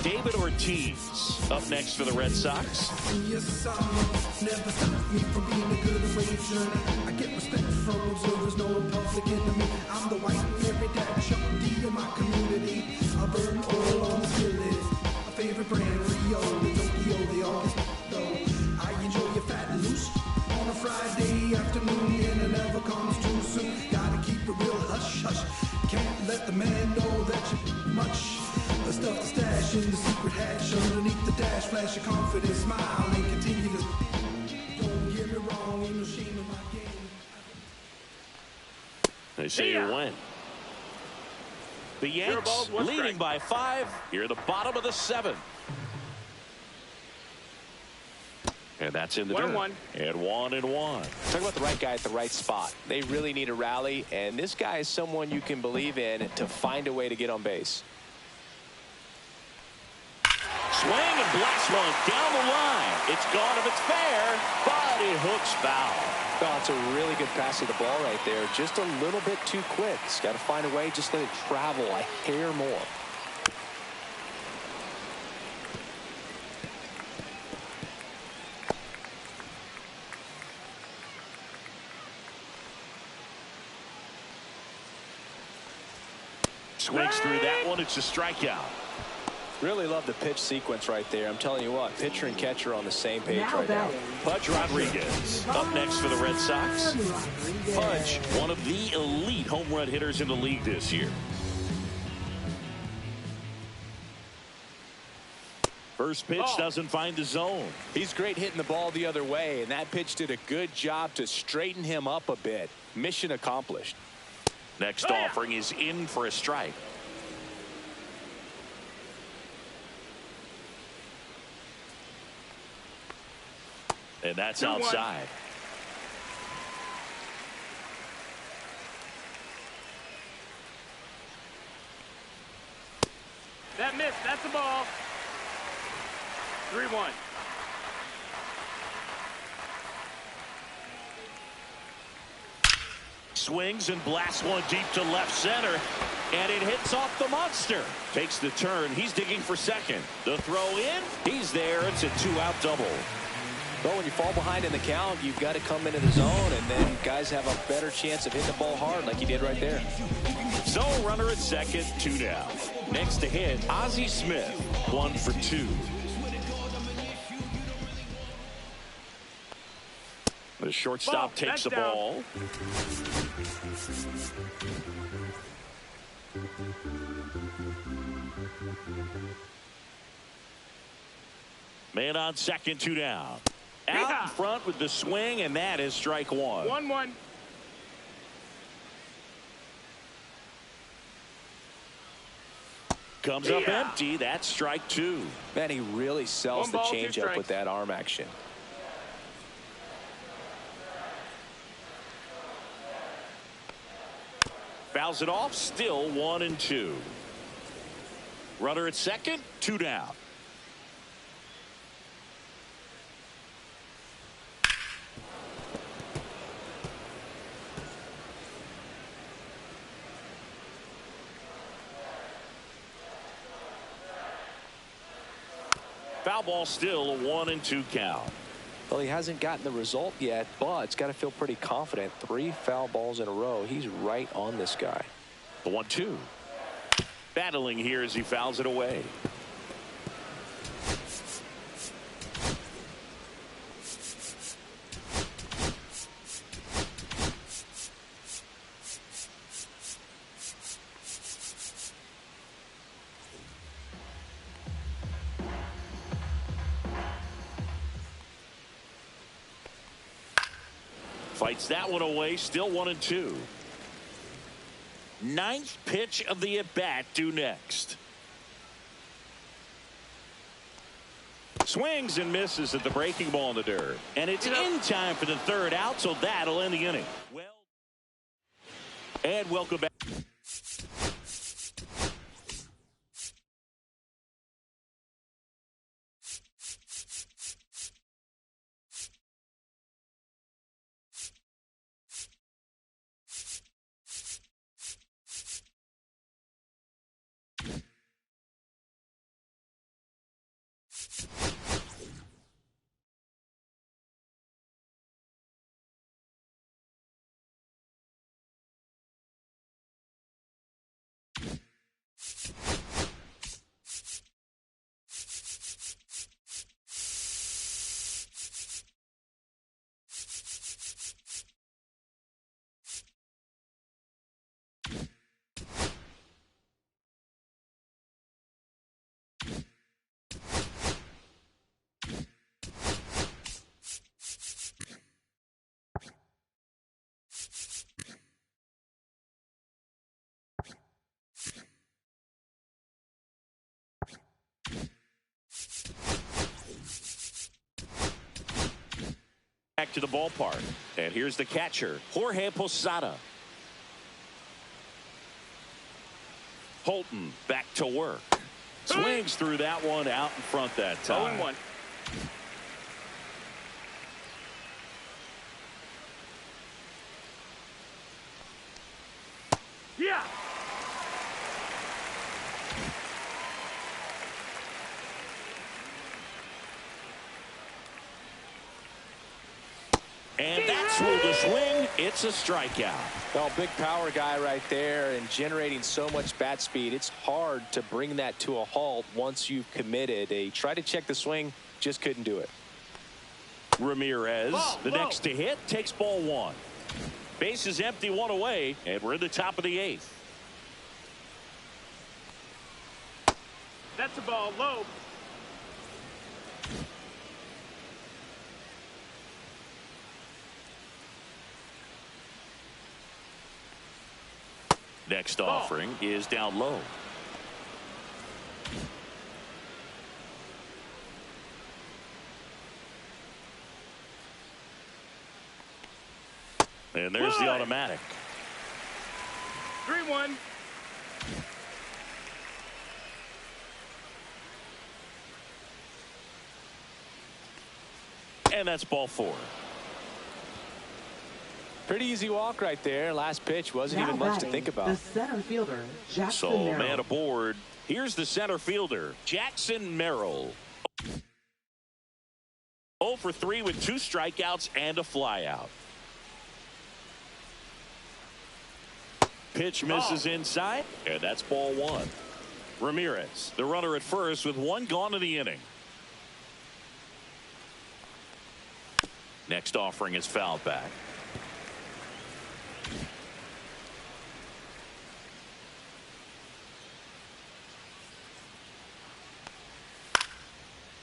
David Ortiz up next for the Red Sox. Never stop me from being a good arranger. I get respect from observers, no public enemy. I'm the white and every dad Chuck D in my community. I burn oil on the skillet. My favorite brand, Rio, the Tokyo, they all get though. I enjoy your fat and loose on a Friday afternoon, and it never comes too soon. Gotta keep it real hush hush. Can't let the man know that you're much. The stuff to stash in the secret hatch underneath the dash. Flash your confidence, smile, and continue to. Don't get me wrong, ain't no shame in my game. They say you win. The Yanks leading by 5 here at the bottom of the 7th. And that's in the dirt. 1-1. And 1-1. Talk about the right guy at the right spot. They really need a rally, and this guy is someone you can believe in to find a way to get on base. Swing and blast one down the line. It's gone if it's fair, but it hooks foul. Oh, it's a really good pass of the ball right there. Just a little bit too quick. He's got to find a way. Just let it travel a hair more. Swings through that one. It's a strikeout. Really love the pitch sequence right there. I'm telling you what, pitcher and catcher are on the same page right now. Pudge Rodriguez up next for the Red Sox. Pudge, one of the elite home run hitters in the league this year. First pitch doesn't find the zone. He's great hitting the ball the other way, and that pitch did a good job to straighten him up a bit. Mission accomplished. Next offering is in for a strike. And that's outside. That missed. That's the ball. 3-1. Swings and blasts one deep to left center. And it hits off the monster. Takes the turn. He's digging for second. The throw in. He's there. It's a 2-out double. Well, when you fall behind in the count, you've got to come into the zone, and then guys have a better chance of hitting the ball hard like he did right there. So runner at second, 2 down. Next to hit, Ozzie Smith, 1 for 2. The shortstop takes the ball. Man on second, 2 down. Out in front with the swing, and that is strike 1. 1-1. Comes up empty. That's strike 2. Man, he really sells the 1 ball, 2 changeup strikes. with that arm action. Fouls it off. Still 1-2. Runner at second, 2 down. Foul ball, still a 1-2 count. Well, he hasn't gotten the result yet, but it's got to feel pretty confident. 3 foul balls in a row. He's right on this guy. The 1-2. Battling here as he fouls it away. Fights that one away. Still 1-2. 9th pitch of the at-bat due next. Swings and misses at the breaking ball in the dirt. And it's in time for the 3rd out, so that'll end the inning. Well, and welcome back. back to the ballpark. And here's the catcher, Jorge Posada. Holton back to work. Swings through that one out in front that time. 0-1. Yeah. And that's ruled a swing. It's a strikeout. Well, big power guy right there and generating so much bat speed. It's hard to bring that to a halt once you've committed. They tried to check the swing, just couldn't do it. Ramirez, the next to hit, takes ball one. Base is empty, one away, and we're in the top of the eighth. That's a ball low. Next offering is down low. And there's the automatic. 3-1. And that's ball four. Pretty easy walk right there. Last pitch wasn't even much to think about. The center fielder, Jackson So Merrill. man aboard. Here's the center fielder, Jackson Merrill. 0 for 3 with 2 strikeouts and a flyout. Pitch misses inside, and that's ball one. Ramirez, the runner at first with 1 gone in the inning. Next offering is fouled back.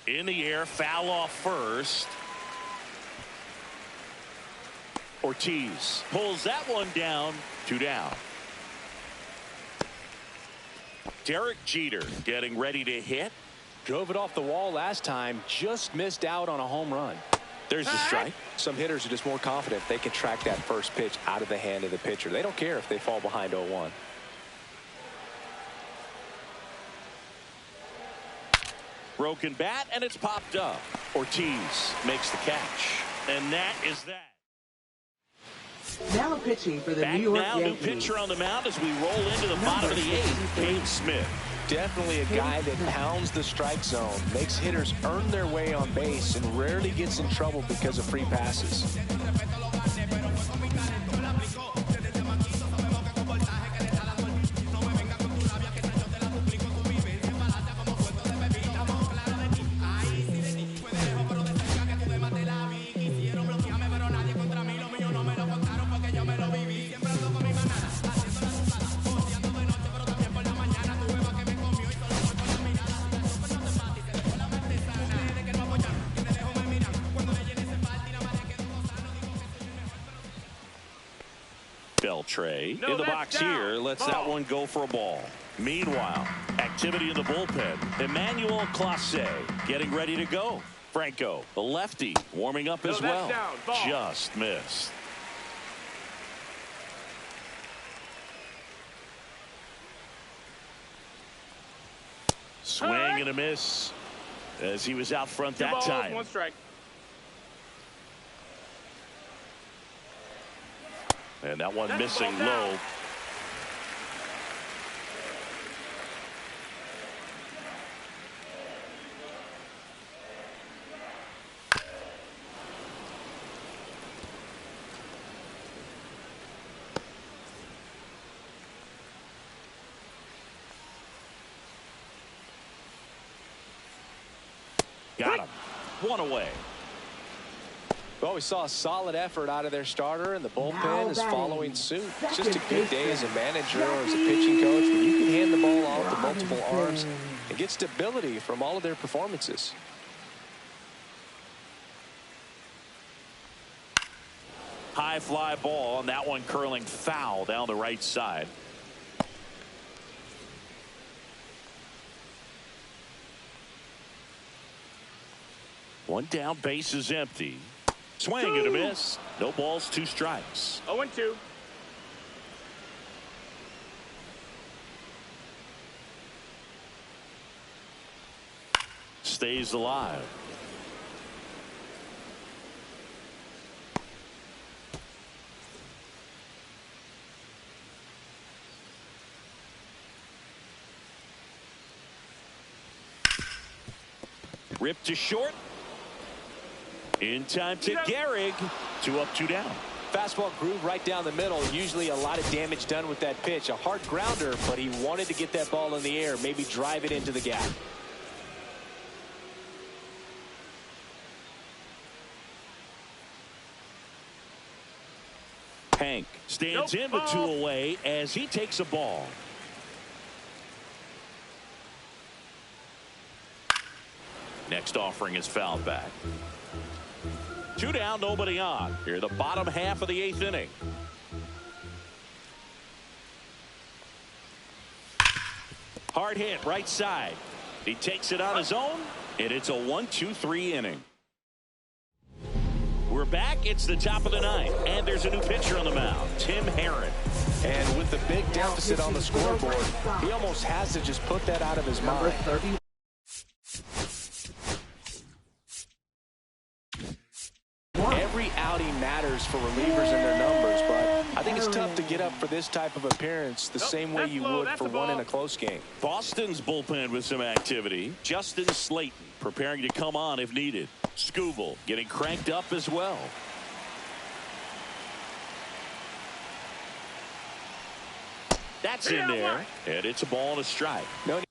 In the air, foul off first. Ortiz pulls that one down, 2 down. Derek Jeter getting ready to hit. Drove it off the wall last time, just missed out on a home run. There's the strike. Some hitters are just more confident they can track that first pitch out of the hand of the pitcher. They don't care if they fall behind 0-1. Broken bat, and it's popped up. Ortiz makes the catch. And that is that. Now pitching for the Back New York now, Yankees. new pitcher on the mound as we roll into the bottom of the 8th. Cade Smith. Definitely a guy that pounds the strike zone, makes hitters earn their way on base, and rarely gets in trouble because of free passes. Beltre No, in the that's box down. here. Lets that Ball. one go for a ball. Meanwhile, activity in the bullpen. Emmanuel Clase getting ready to go. Franco, the lefty, warming up as No, well. that's down. Ball. Just missed. Swing and a miss as he was out front 2 that balls, time. 1 strike. And that one That's missing ball down. low. Got him. 1 away. Well, we saw a solid effort out of their starter, and the Now bullpen is batting, following suit. It's just a second good day as a baseman, manager or as a pitching coach when you can hand the ball off to multiple arms Robinson. and get stability from all of their performances. High fly ball, and that one curling foul down the right side. One down, base is empty. Swing and a miss. No balls, 2 strikes. 0-2. Stays alive. Ripped to short. In time to Gehrig. 2 up, 2 down. Fastball groove right down the middle. Usually a lot of damage done with that pitch. A hard grounder, but he wanted to get that ball in the air, maybe drive it into the gap. Hank stands in with 2 away as he takes a ball. Next offering is fouled back. 2 down, nobody on. Here, the bottom half of the 8th inning. Hard hit, right side. He takes it on his own, and it's a 1-2-3 inning. We're back. It's the top of the 9th, and there's a new pitcher on the mound, Tim Herron. And with the big deficit on the scoreboard, he almost has to just put that out of his mind. Every outing matters for relievers and their numbers, but I think it's tough to get up for this type of appearance the same way you would for one in a close game. Boston's bullpen with some activity. Justin Slayton preparing to come on if needed. Scooble getting cranked up as well. That's in there, and it's a ball and a strike. No.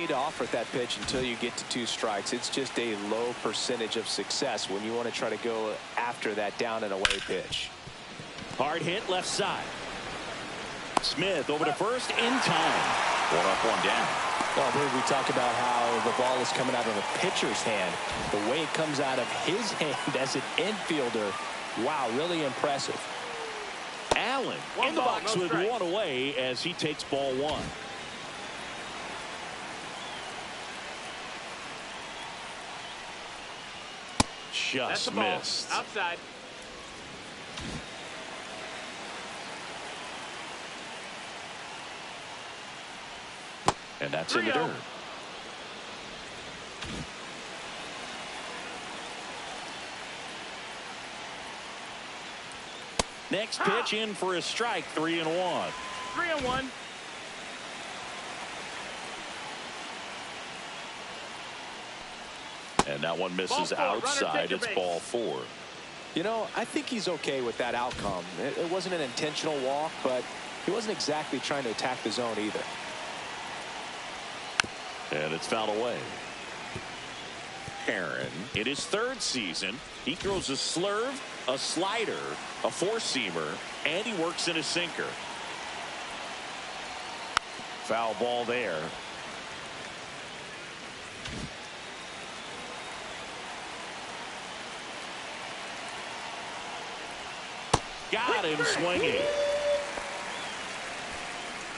To offer at that pitch until you get to 2 strikes. It's just a low percentage of success when you want to try to go after that down and away pitch. Hard hit left side. Smith over to first in time. 1 up, 1 down. Well, there we talk about how the ball is coming out of the pitcher's hand. The way it comes out of his hand as an infielder. Wow, really impressive. Allen in the box with 1 away as he takes ball 1. Just missed. Outside. And that's in the dirt. Next pitch in for a strike. 3-1. 3-1. And that one misses outside. It's ball 4. You know, I think he's okay with that outcome. It wasn't an intentional walk, but he wasn't exactly trying to attack the zone either. And it's fouled away. Herron, in his 3rd season, he throws a slurve, a slider, a 4-seamer, and he works in a sinker. Foul ball there. Got him swinging.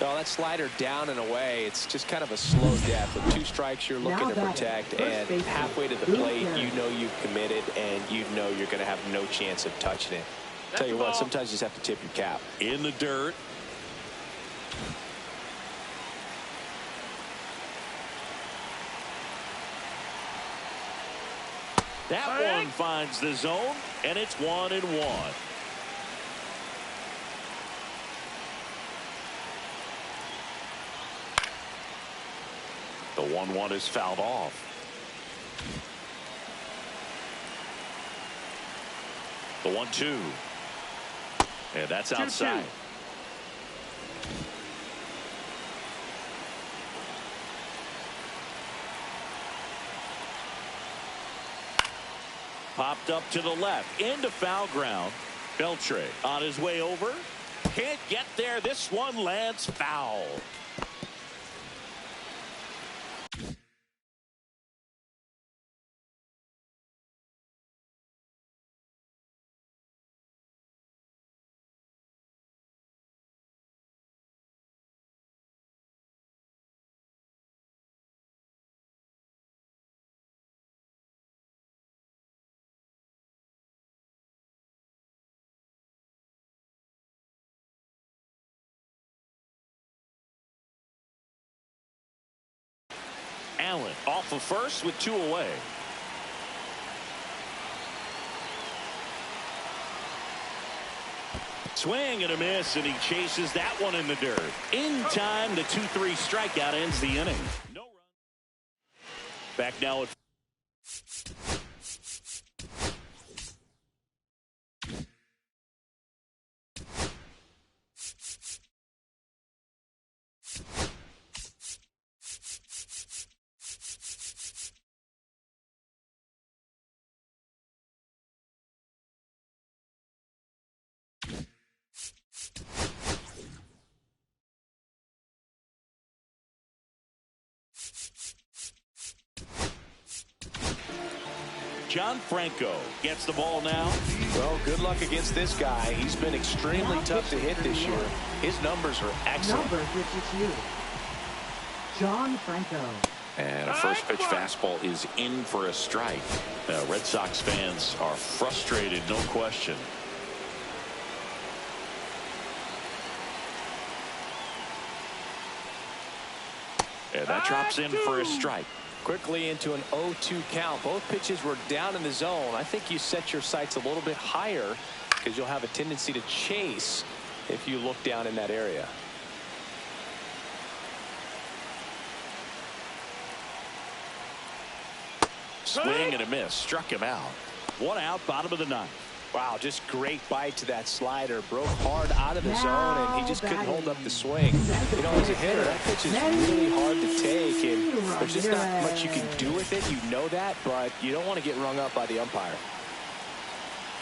Well, that slider down and away, it's just kind of a slow death. With 2 strikes, you're looking to protect, and halfway to the plate, you know you've committed, and you know you're going to have no chance of touching it. Tell you what, sometimes you just have to tip your cap. In the dirt. That one finds the zone, and it's 1-1. The 1-1 is fouled off. The 1-2. And that's outside. Popped up to the left into foul ground. Beltre on his way over. Can't get there. This one lands foul. Allen off of first with 2 away. Swing and a miss, and he chases that one in the dirt. In time, the 2-3 strikeout ends the inning. No run. Back now at John Franco gets the ball now. Well, good luck against this guy. He's been extremely tough to hit this year. His numbers are excellent. Number 52, John Franco. And a first pitch fastball is in for a strike. Red Sox fans are frustrated, no question. And that drops in for a strike. Quickly into an 0-2 count. Both pitches were down in the zone. I think you set your sights a little bit higher because you'll have a tendency to chase if you look down in that area. Swing and a miss. Struck him out. 1 out, bottom of the 9th. Wow, just great bite to that slider. Broke hard out of the zone, and he just couldn't hold up the swing. You know, as a hitter, that pitch is really hard to take, and there's just not much you can do with it. You know that, but you don't want to get rung up by the umpire.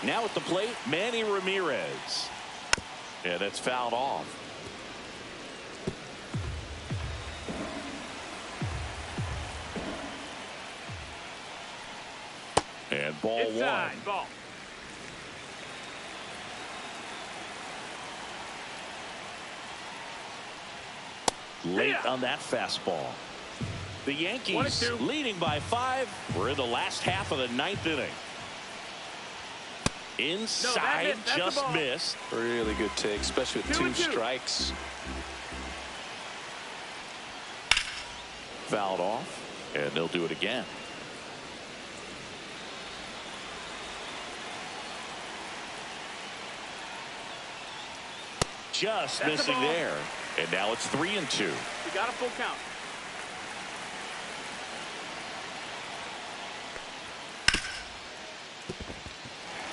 Now at the plate, Manny Ramirez. Yeah, that's fouled off. And ball Inside, 1. ball. Late on that fastball. The Yankees leading by 5. We're in the last half of the 9th inning. Inside, just missed. Really good take, especially with 2 strikes. Fouled off, and they'll do it again. Just missing there. And now it's 3-2. You got a full count.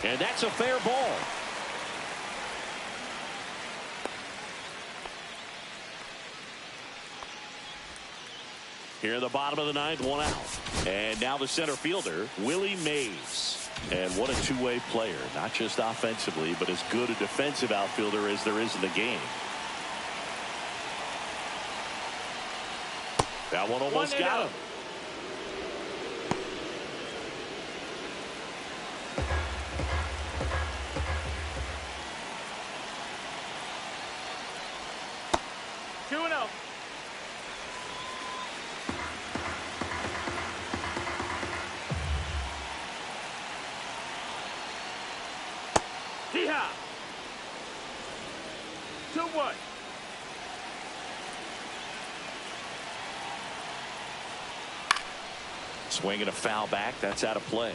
And that's a fair ball. Here in the bottom of the 9th, 1 out. And now the center fielder, Willie Mays. And what a two-way player, not just offensively, but as good a defensive outfielder as there is in the game. That one almost got him. T-Hop. 2-1. Swinging a foul back. That's out of play.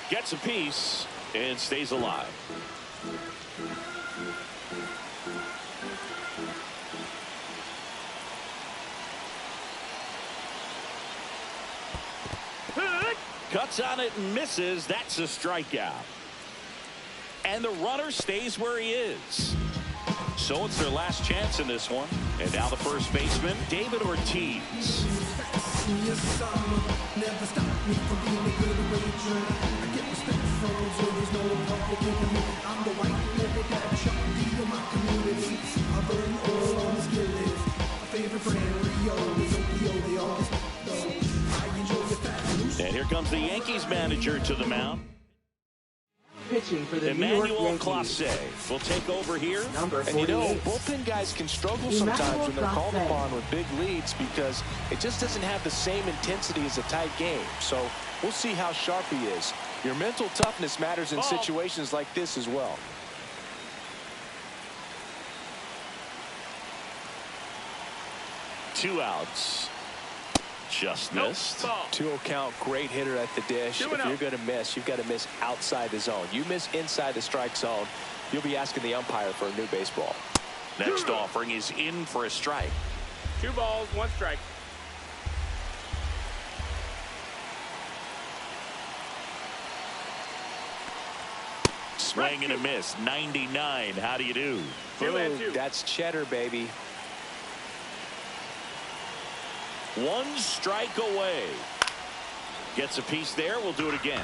Gets a piece and stays alive. Cuts on it and misses. That's a strikeout. And the runner stays where he is. So it's their last chance in this one. And now the first baseman, David Ortiz. And here comes the Yankees manager to the mound. Pitching for the New York Emmanuel Yankees. Clase will take over here. Number And you know, 48. bullpen guys can struggle sometimes when they're called upon with big leads because it just doesn't have the same intensity as a tight game. So we'll see how sharp he is. Your mental toughness matters in situations like this as well. Two outs. Just missed. 2-0 count, great hitter at the dish. If you're going to miss, you've got to miss outside the zone. You miss inside the strike zone, you'll be asking the umpire for a new baseball. Next offering is in for a strike. 2 balls, 1 strike. Swing and a miss. 99. How do you do? Ooh, that's cheddar, baby. 1 strike away. Gets a piece there. We'll do it again.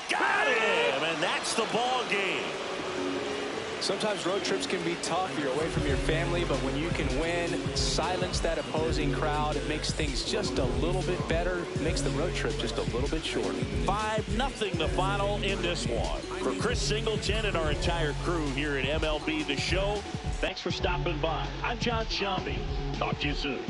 Got him, and that's the ball game. Sometimes road trips can be tough. You're away from your family, but when you can win, silence that opposing crowd, it makes things just a little bit better. It makes the road trip just a little bit shorter. 5-0 the final in this one. For Chris Singleton and our entire crew here at MLB The Show, thanks for stopping by. I'm John Shelby. Talk to you soon.